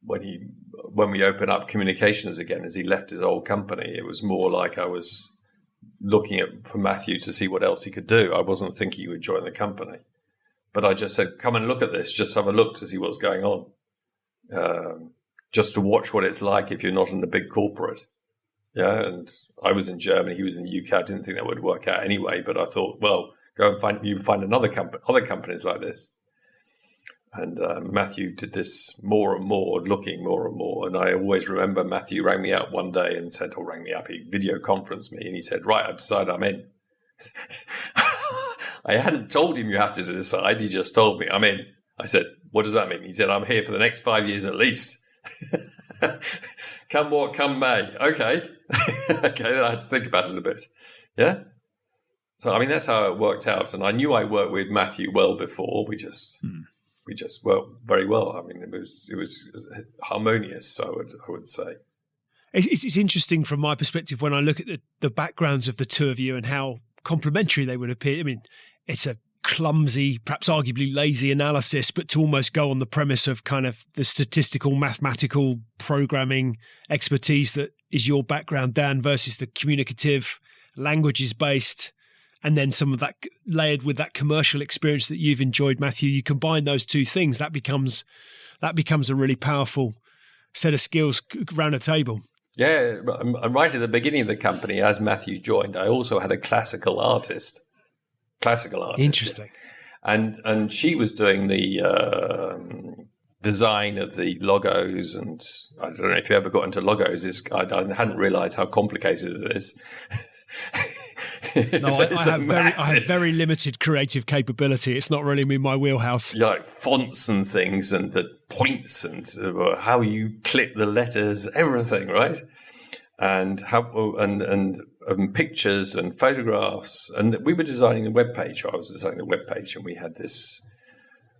when we opened up communications again, as he left his old company, it was more like I was looking for Matthew to see what else he could do. I wasn't thinking he would join the company. But I just said, come and look at this. Just have a look to see what's going on. Just to watch what it's like if you're not in a big corporate. Yeah, and I was in Germany, he was in the UK. I didn't think that would work out anyway, but I thought, well, go and find other companies like this. And Matthew did this more and more, looking more and more. And I always remember Matthew rang me up one day and said, he video conferenced me, and he said, right, I've decided I'm in. I hadn't told him you have to decide. He just told me I'm in. I said, what does that mean? He said, I'm here for the next 5 years at least. Come what, come may. Okay. Okay, then I had to think about it a bit. Yeah. So, I mean, that's how it worked out. And I knew I worked with Matthew well before. We just worked very well. I mean, it was harmonious, I would say. It's interesting from my perspective when I look at the backgrounds of the two of you and how complementary they would appear. I mean, it's a clumsy, perhaps arguably lazy analysis, but to almost go on the premise of kind of the statistical, mathematical programming expertise that is your background, Dan, versus the communicative, languages-based, and then some of that layered with that commercial experience that you've enjoyed, Matthew. You combine those two things, that becomes a really powerful set of skills around a table. Yeah, and right at the beginning of the company, as Matthew joined, I also had a classical artist. Interesting. Yeah. And she was doing the design of the logos, and I don't know if you ever got into logos. I hadn't realised how complicated it is. No, I have very limited creative capability. It's not really in my wheelhouse. Yeah, like fonts and things, and the points, and how you click the letters, everything, right? And how and pictures and photographs. And we were designing the web page. I was designing the web page, and we had this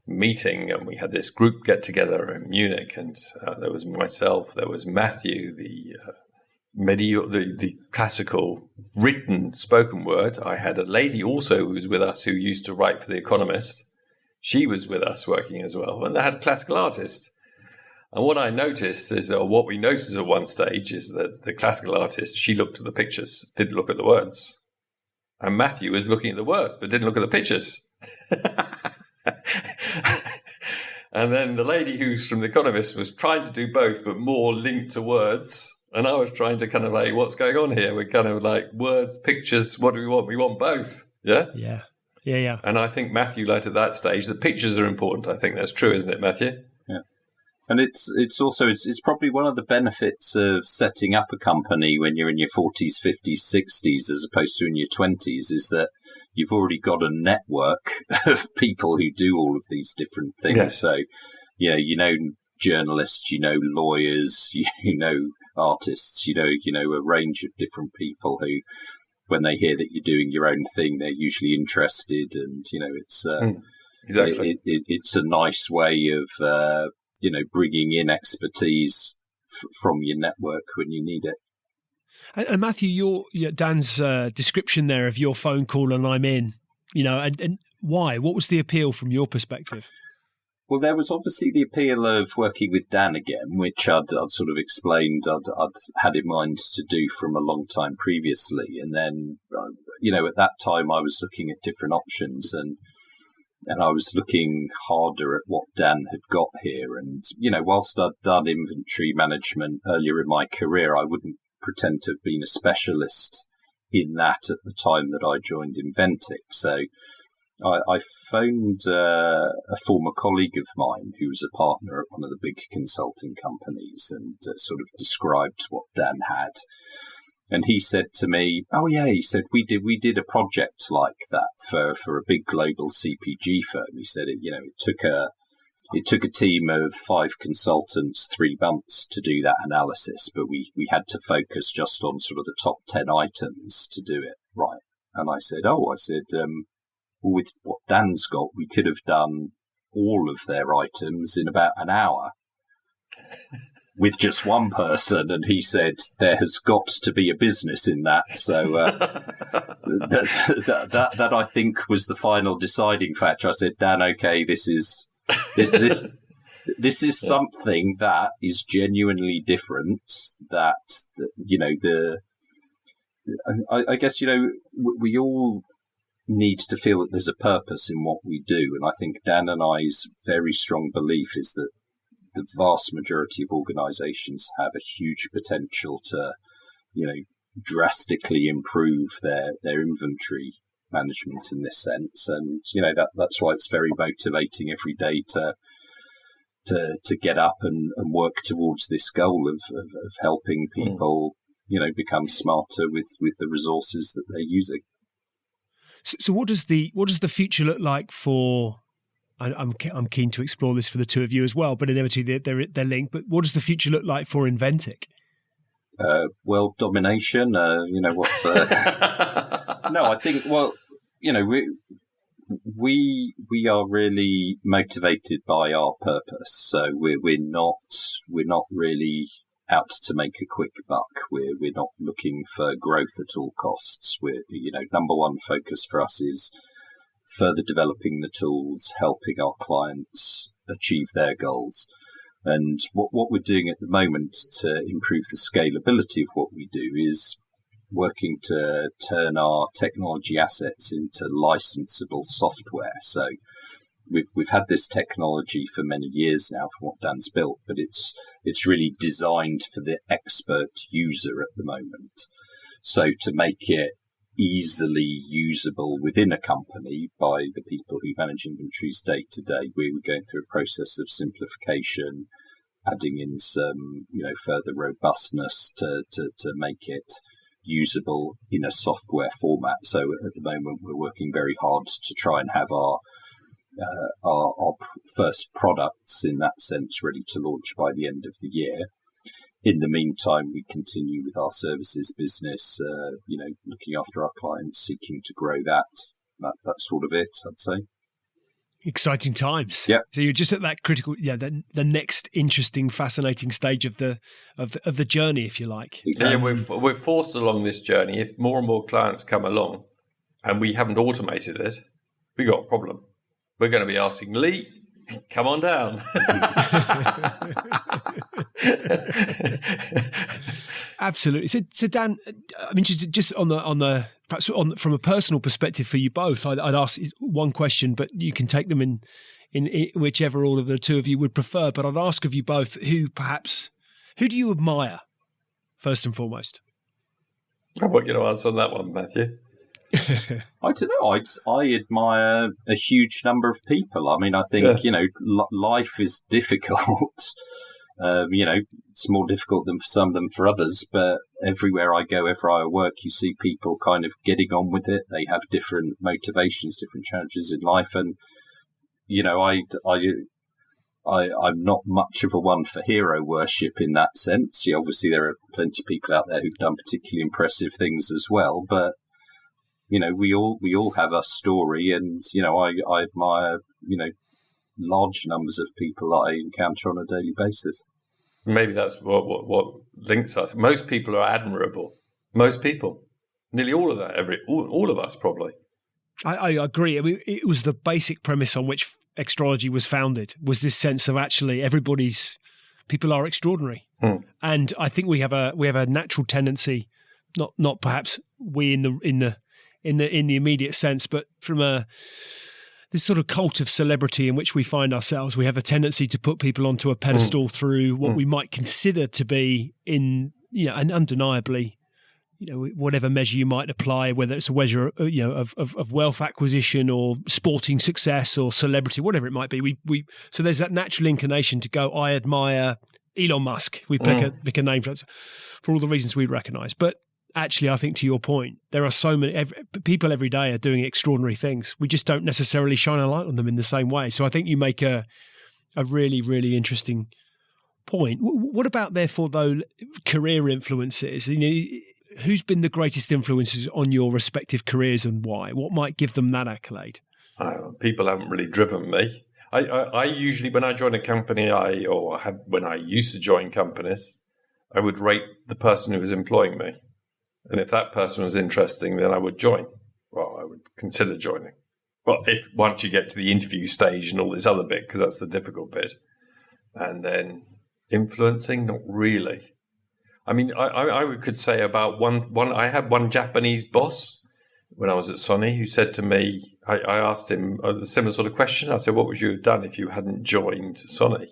meeting, and we had this group get together in Munich, and there was myself, there was Matthew, the classical written spoken word. I had a lady also who was with us who used to write for The Economist. She was with us working as well. And I had a classical artist. And what I noticed is, or what we noticed at one stage, is that the classical artist, she looked at the pictures, didn't look at the words. And Matthew was looking at the words, but didn't look at the pictures. And then the lady who's from The Economist was trying to do both, but more linked to words. And I was trying to kind of like, what's going on here? We're kind of like words, pictures. What do we want? We want both. Yeah. Yeah. And I think Matthew learned at that stage that pictures are important. I think that's true, isn't it, Matthew? Yeah. And it's also probably one of the benefits of setting up a company when you're in your 40s, 50s, 60s, as opposed to in your 20s, is that you've already got a network of people who do all of these different things. Yes. So, journalists, lawyers, artists, a range of different people who, when they hear that you're doing your own thing, they're usually interested, and it's exactly it's a nice way of bringing in expertise from your network when you need it. And Matthew, Dan's description there of your phone call and I'm in, and why? What was the appeal from your perspective? Well, there was obviously the appeal of working with Dan again, which I'd sort of explained I'd had in mind to do from a long time previously. And then, at that time I was looking at different options, and I was looking harder at what Dan had got here. And, whilst I'd done inventory management earlier in my career, I wouldn't pretend to have been a specialist in that at the time that I joined nVentic. So I phoned a former colleague of mine who was a partner at one of the big consulting companies, and sort of described what Dan had. And he said to me, "Oh yeah," he said, we did a project like that for a big global CPG firm." He said it took a team of 5 consultants 3 months to do that analysis, but we had to focus just on sort of the top 10 items to do it right. And I said, with what Dan's got, we could have done all of their items in about an hour with just one person. And he said, there has got to be a business in that. So that I think was the final deciding factor. I said, Dan, okay, this is something that is genuinely different. I guess, we all need to feel that there's a purpose in what we do. And I think Dan and I's very strong belief is that the vast majority of organizations have a huge potential to, drastically improve their inventory management in this sense. And, that's why it's very motivating every day to to get up and work towards this goal of helping people, become smarter with the resources that they're using. So what does the future look like for? I'm keen to explore this for the two of you as well, but inevitably they're linked. But what does the future look like for nVentic? World domination. What's? No, I think. Well, we are really motivated by our purpose. So we're not really out to make a quick buck. We're not looking for growth at all costs. We're number one focus for us is further developing the tools, helping our clients achieve their goals. And what we're doing at the moment to improve the scalability of what we do is working to turn our technology assets into licensable software. So we've had this technology for many years now from what Dan's built, but it's really designed for the expert user at the moment. So to make it easily usable within a company by the people who manage inventories day to day, we were going through a process of simplification, adding in some further robustness to make it usable in a software format. So at the moment we're working very hard to try and have our first products in that sense ready to launch by the end of the year. In the meantime, we continue with our services business, looking after our clients, seeking to grow that. That's sort of it, I'd say. Exciting times. Yeah. So you're just at that critical, the next interesting, fascinating stage of the journey, if you like. Exactly. Yeah, we're forced along this journey. If more and more clients come along, and we haven't automated it, we got a problem. We're going to be asking Lee, come on down. Absolutely. So Dan, I mean, just on the perhaps from a personal perspective for you both, I'd ask one question, but you can take them in whichever order the two of you would prefer. But I'd ask of you both, who do you admire first and foremost? I want you to answer on that one, Matthew. I don't know. I admire a huge number of people. I mean, I think, life is difficult. It's more difficult than for some than for others. But everywhere I go, everywhere I work, you see people kind of getting on with it. They have different motivations, different challenges in life. And, I'm not much of a one for hero worship in that sense. Yeah, obviously, there are plenty of people out there who've done particularly impressive things as well. But we all have a story, and I admire large numbers of people that I encounter on a daily basis. Maybe that's what links us. Most people are admirable. Most people, nearly all of that. All of us probably. I agree. I mean, it was the basic premise on which Extrology was founded. Was this sense of actually people are extraordinary, and I think we have a natural tendency, not perhaps we in the immediate sense, but from this sort of cult of celebrity in which we find ourselves, we have a tendency to put people onto a pedestal through what we might consider to be and undeniably, whatever measure you might apply, whether it's a measure, of wealth acquisition or sporting success or celebrity, whatever it might be. So there's that natural inclination to go, I admire Elon Musk. We pick a name for all the reasons we recognise, but actually, I think to your point, there are so many people every day are doing extraordinary things. We just don't necessarily shine a light on them in the same way. So I think you make a really, really interesting point. What about, therefore, though, career influences? Who's been the greatest influences on your respective careers and why? What might give them that accolade? People haven't really driven me. I usually, when I join a company, when I used to join companies, I would rate the person who was employing me. And if that person was interesting, then I would join. Well, I would consider joining. Well, once you get to the interview stage and all this other bit, because that's the difficult bit. And then influencing, not really. I mean, I could say about one. I had one Japanese boss when I was at Sony who said to me, I asked him a similar sort of question. I said, what would you have done if you hadn't joined Sony?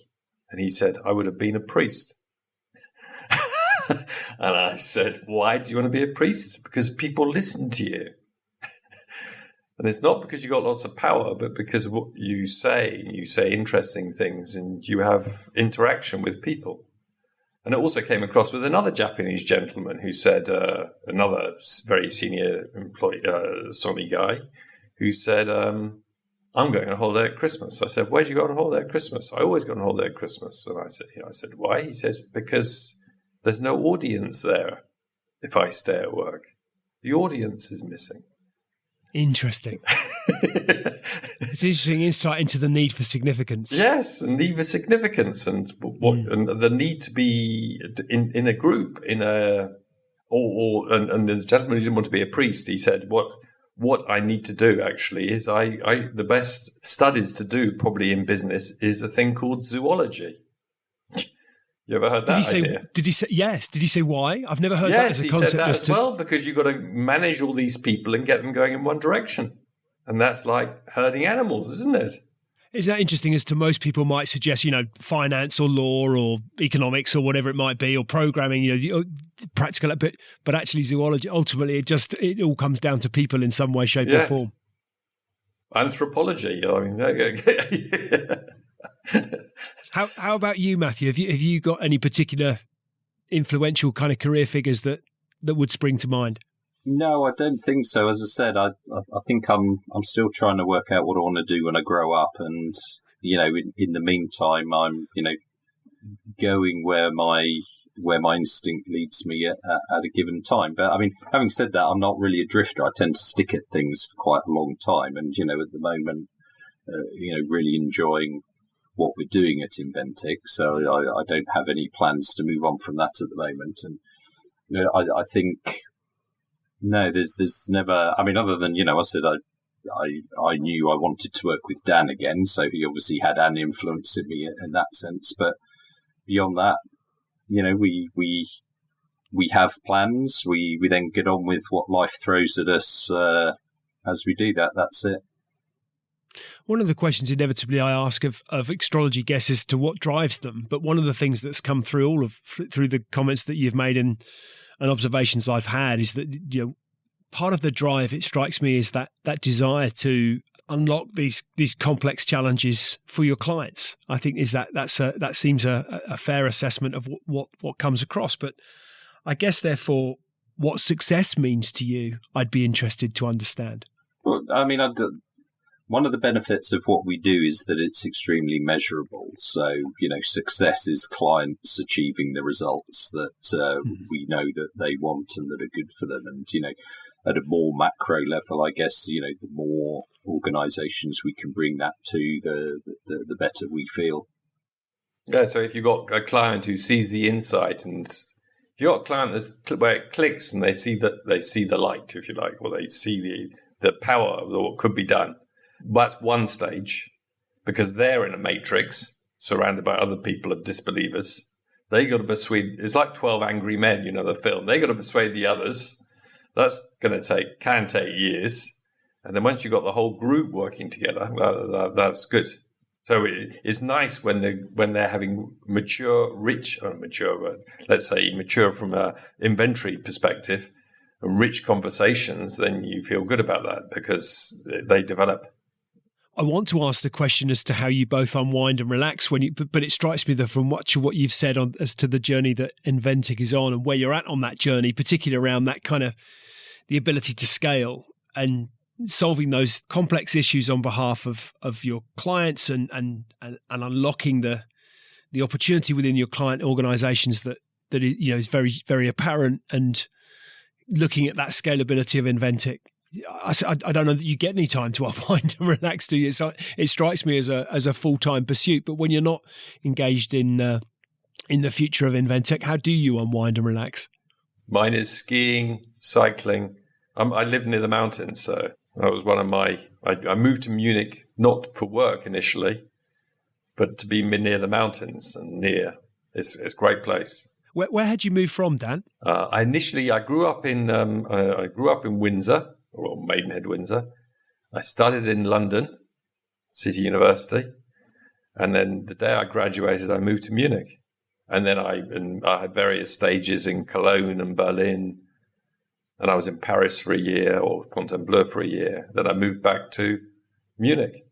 And he said, I would have been a priest. And I said, why do you want to be a priest? Because people listen to you. And it's not because you got lots of power, but because of what you say interesting things and you have interaction with people. And it also came across with another Japanese gentleman who said, another very senior employee, Sony guy, who said, I'm going on holiday at Christmas. I said, where do you go on holiday at Christmas? I always go on holiday at Christmas. And I said, why? He says, because there's no audience there if I stay at work. The audience is missing. Interesting. It's an interesting insight into the need for significance. Yes, the need for significance and and the need to be in a group, and the gentleman who didn't want to be a priest, he said, what I need to do actually is the best studies to do probably in business is a thing called zoology. You ever heard that idea? Did he say yes? Did he say why? I've never heard yes, that as a concept. He said that as well, because you've got to manage all these people and get them going in one direction. And that's like herding animals, isn't it? Is that interesting as to most people might suggest, finance or law or economics or whatever it might be, or programming, practical, but actually zoology, ultimately it all comes down to people in some way, shape or form. Anthropology. I mean, How about you, Matthew? Have you got any particular influential kind of career figures that would spring to mind? No, I don't think so. As I said, I think I'm still trying to work out what I want to do when I grow up, and in the meantime, I'm going where my instinct leads me at a given time. But I mean, having said that, I'm not really a drifter. I tend to stick at things for quite a long time, and at the moment, really enjoying what we're doing at Inventic. So I don't have any plans to move on from that at the moment. And I think no, there's never. I mean, other than I said I knew I wanted to work with Dan again, so he obviously had an influence in me in that sense. But beyond that, we have plans. We then get on with what life throws at us as we do that. That's it. One of the questions inevitably I ask of Extrology guests is to what drives them. But one of the things that's come through through the comments that you've made and observations I've had is that part of the drive, it strikes me, is that desire to unlock these complex challenges for your clients. I think that seems a fair assessment of what comes across. But I guess therefore, what success means to you, I'd be interested to understand. Well, I mean, one of the benefits of what we do is that it's extremely measurable. So, success is clients achieving the results that we know that they want and that are good for them. And, at a more macro level, I guess, the more organisations we can bring that to, the better we feel. Yeah, so if you've got a client who sees the insight, and if you've got a client where it clicks and they see the light, if you like, or they see the power of what could be done, that's one stage, because they're in a matrix surrounded by other people of disbelievers. They got to persuade. It's like 12 Angry Men, the film. They got to persuade the others. That's going to can take years. And then once you've got the whole group working together, that's good. So it's nice when they're having mature from an inventory perspective, and rich conversations. Then you feel good about that because they develop. I want to ask the question as to how you both unwind and relax but it strikes me that from much of what you've said as to the journey that Inventic is on and where you're at on that journey, particularly around that kind of the ability to scale and solving those complex issues on behalf of your clients and unlocking the opportunity within your client organizations that is very, very apparent, and looking at that scalability of Inventic. I don't know that you get any time to unwind and relax, do you? So it strikes me as a full-time pursuit. But when you're not engaged in the future of Inventic, how do you unwind and relax? Mine is skiing, cycling. I live near the mountains, so that was one of my. I moved to Munich not for work initially, but to be near the mountains and near. It's a great place. Where had you moved from, Dan? I grew up in Windsor. Or Maidenhead, Windsor. I started in London, City University, and then the day I graduated, I moved to Munich. And then I had various stages in Cologne and Berlin And I was in Paris for a year, or Fontainebleau for a year. Then I moved back to Munich.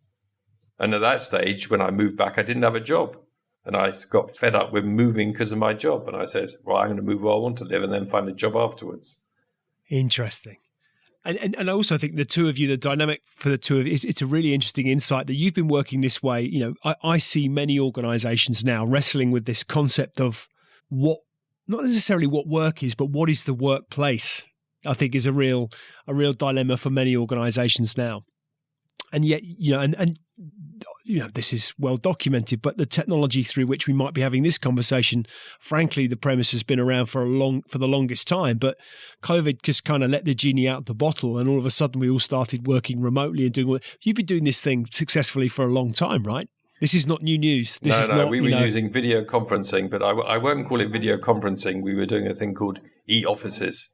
And at that stage, when I moved back, I didn't have a job. And I got fed up with moving because of my job. And I said, well, I'm going to move where I want to live and then find a job afterwards. Interesting. And I also think the two of you, the dynamic for the two of you, it's a really interesting insight that you've been working this way. You know, I see many organizations now wrestling with this concept of what, not necessarily what work is, but what is the workplace, I think is a real dilemma for many organizations now. And yet, you know, and you know, this is well documented, but the technology through which we might be having this conversation, frankly, the premise has been around for the longest time. But COVID just kind of let the genie out of the bottle, and all of a sudden we all started working remotely and doing. You've been doing this thing successfully for a long time, right? This is not new news. We were using video conferencing, but I won't call it video conferencing. We were doing a thing called e-offices.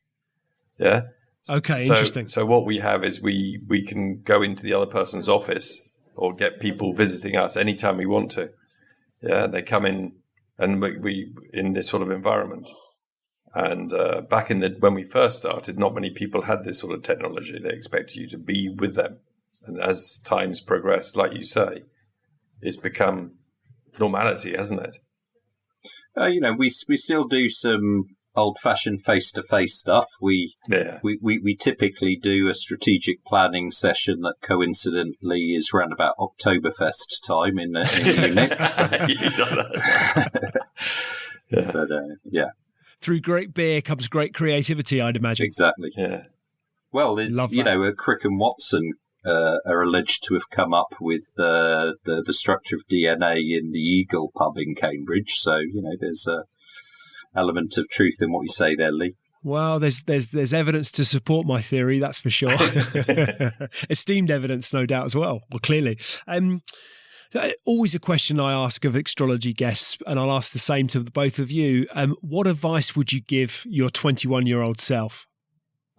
Yeah. Okay, interesting. So what we have is we can go into the other person's office or get people visiting us anytime we want to. Yeah, they come in and we in this sort of environment. And back when we first started, not many people had this sort of technology. They expected you to be with them. And as times progressed, like you say, it's become normality, hasn't it? You know, we still do some old-fashioned face-to-face stuff. We typically do a strategic planning session that coincidentally is around about Oktoberfest time in Munich. You've done that as well. Yeah. Through great beer comes great creativity, I'd imagine. Exactly. Yeah. Well, Crick and Watson are alleged to have come up with the structure of DNA in the Eagle pub in Cambridge. So, you know, there's a element of truth in what you say there, Lee. Well, there's evidence to support my theory, that's for sure. Esteemed evidence, no doubt, as well. Well, clearly. Always a question I ask of Extrology guests, and I'll ask the same to both of you. What advice would you give your 21-year-old self?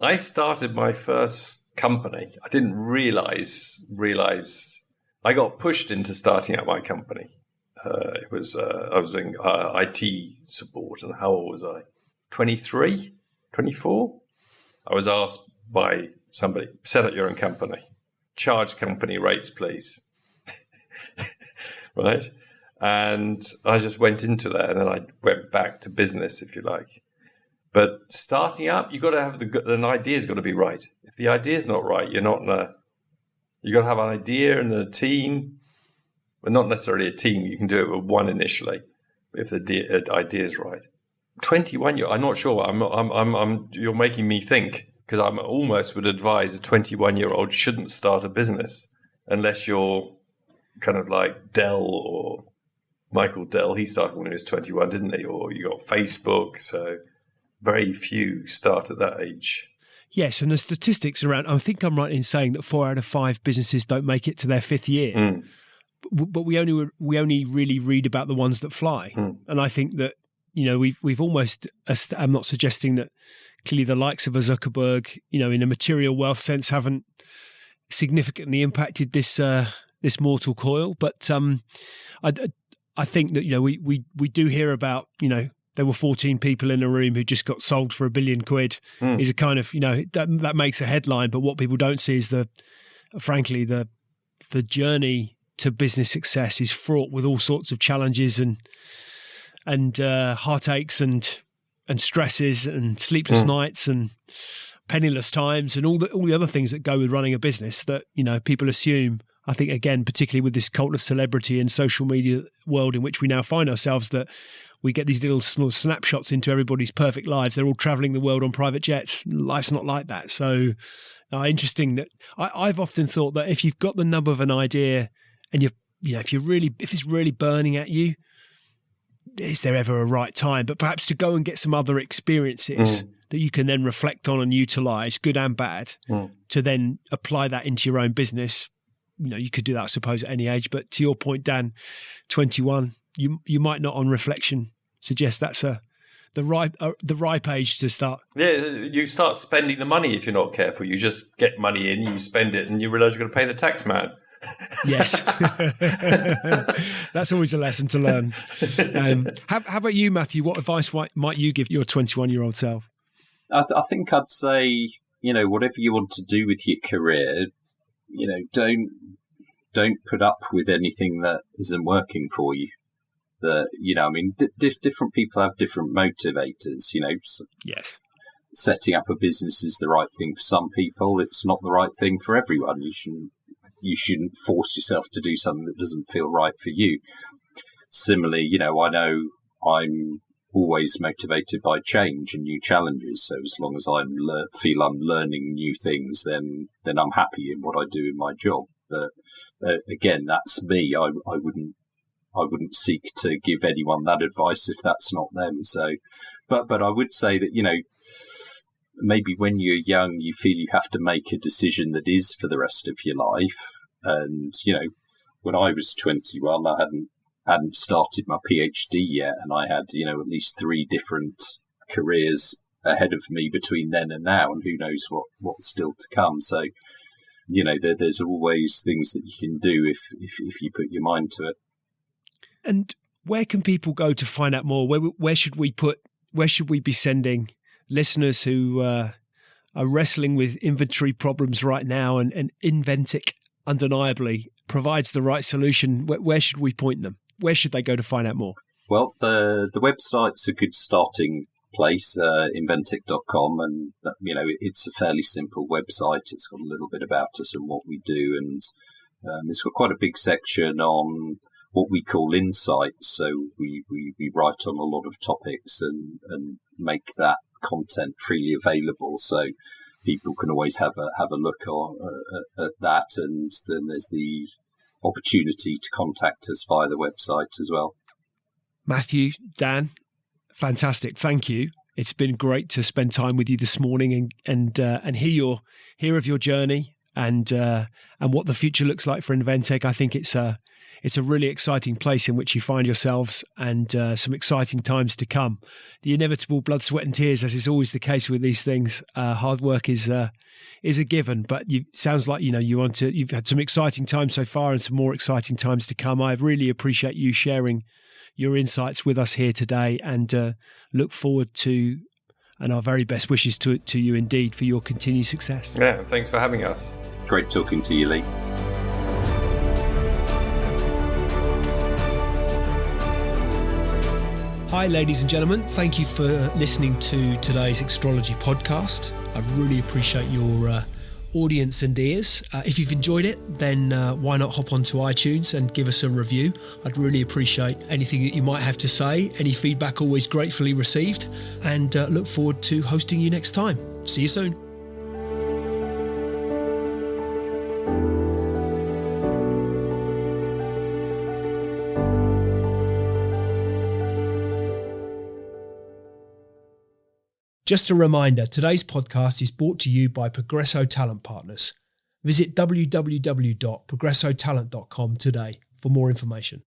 I started my first company. I didn't realize I got pushed into starting out my company. I was doing IT support, and how old was I? 23, 24? I was asked by somebody, set up your own company, charge company rates, please. Right? And I just went into that, and then I went back to business, if you like. But starting up, you've got to have an idea's got to be right. If the idea's not right, you're not you've got to have an idea and a team. But not necessarily a team. You can do it with one initially, if the idea is right. 21 year, I'm not sure. You're making me think, because I almost would advise a 21-year-old shouldn't start a business unless you're kind of like Dell or Michael Dell. He started when he was 21, didn't he? Or you got Facebook. So very few start at that age. Yes, and the statistics around. I think I'm right in saying that 4 out of 5 businesses don't make it to their 5th year. Mm. But we only really read about the ones that fly, and I think that, you know, we've almost. I'm not suggesting that clearly the likes of a Zuckerberg, you know, in a material wealth sense, haven't significantly impacted this mortal coil. But I think that, you know, we do hear about, you know, there were 14 people in a room who just got sold for £1 billion. Is a kind of, you know, that makes a headline, but what people don't see is frankly the journey to business success is fraught with all sorts of challenges and heartaches and stresses and sleepless nights and penniless times and all the other things that go with running a business that, you know, people assume. I think, again, particularly with this cult of celebrity and social media world in which we now find ourselves, that we get these little snapshots into everybody's perfect lives. They're all traveling the world on private jets. Life's not like that. So interesting that I've often thought that if you've got the nub of an idea and if it's really burning at you, is there ever a right time? But perhaps to go and get some other experiences that you can then reflect on and utilize, good and bad, to then apply that into your own business. You know, you could do that, I suppose, at any age. But to your point, Dan, 21, you might not, on reflection, suggest that's the ripe age to start. Yeah, you start spending the money if you're not careful. You just get money in, you spend it, and you realize you're going to pay the tax man. Yes. That's always a lesson to learn. How about you, Matthew? What advice might you give your 21-year-old self? I think I'd say, whatever you want to do with your career, don't put up with anything that isn't working for you. Different people have different motivators. Yes. Setting up a business is the right thing for some people. It's not the right thing for everyone. You shouldn't force yourself to do something that doesn't feel right for you. Similarly, I know I'm always motivated by change and new challenges. So as long as I feel I'm learning new things, then I'm happy in what I do in my job. But again, that's me. I wouldn't seek to give anyone that advice if that's not them. So, but I would say that, maybe when you're young, you feel you have to make a decision that is for the rest of your life. And, when I was 21, I hadn't started my PhD yet, and I had, at least 3 different careers ahead of me between then and now, and who knows what's still to come. So, there's always things that you can do if you put your mind to it. And where can people go to find out more? Where should we be sending listeners who are wrestling with inventory problems right now, and nVentic undeniably provides the right solution? Where should we point them? Where should they go to find out more? Well, the website's a good starting place, nVentic.com, and it's a fairly simple website. It's got a little bit about us and what we do, and it's got quite a big section on what we call insights. So we write on a lot of topics and make that content freely available, so people can always have a look at that, and then there's the opportunity to contact us via the website as well. Matthew, Dan, fantastic. Thank you. It's been great to spend time with you this morning and hear of your journey and what the future looks like for nVentic. I think it's a really exciting place in which you find yourselves, and some exciting times to come. The inevitable blood, sweat and tears, as is always the case with these things. Hard work is a given, but sounds like you've had some exciting times so far and some more exciting times to come. I really appreciate you sharing your insights with us here today, and look forward to, and our very best wishes to you indeed for your continued success. Yeah, thanks for having us. Great talking to you, Lee. Hi, ladies and gentlemen. Thank you for listening to today's Extrology podcast. I really appreciate your audience and ears. If you've enjoyed it, then why not hop onto iTunes and give us a review? I'd really appreciate anything that you might have to say. Any feedback always gratefully received, and look forward to hosting you next time. See you soon. Just a reminder, today's podcast is brought to you by Progresso Talent Partners. Visit www.progressotalent.com today for more information.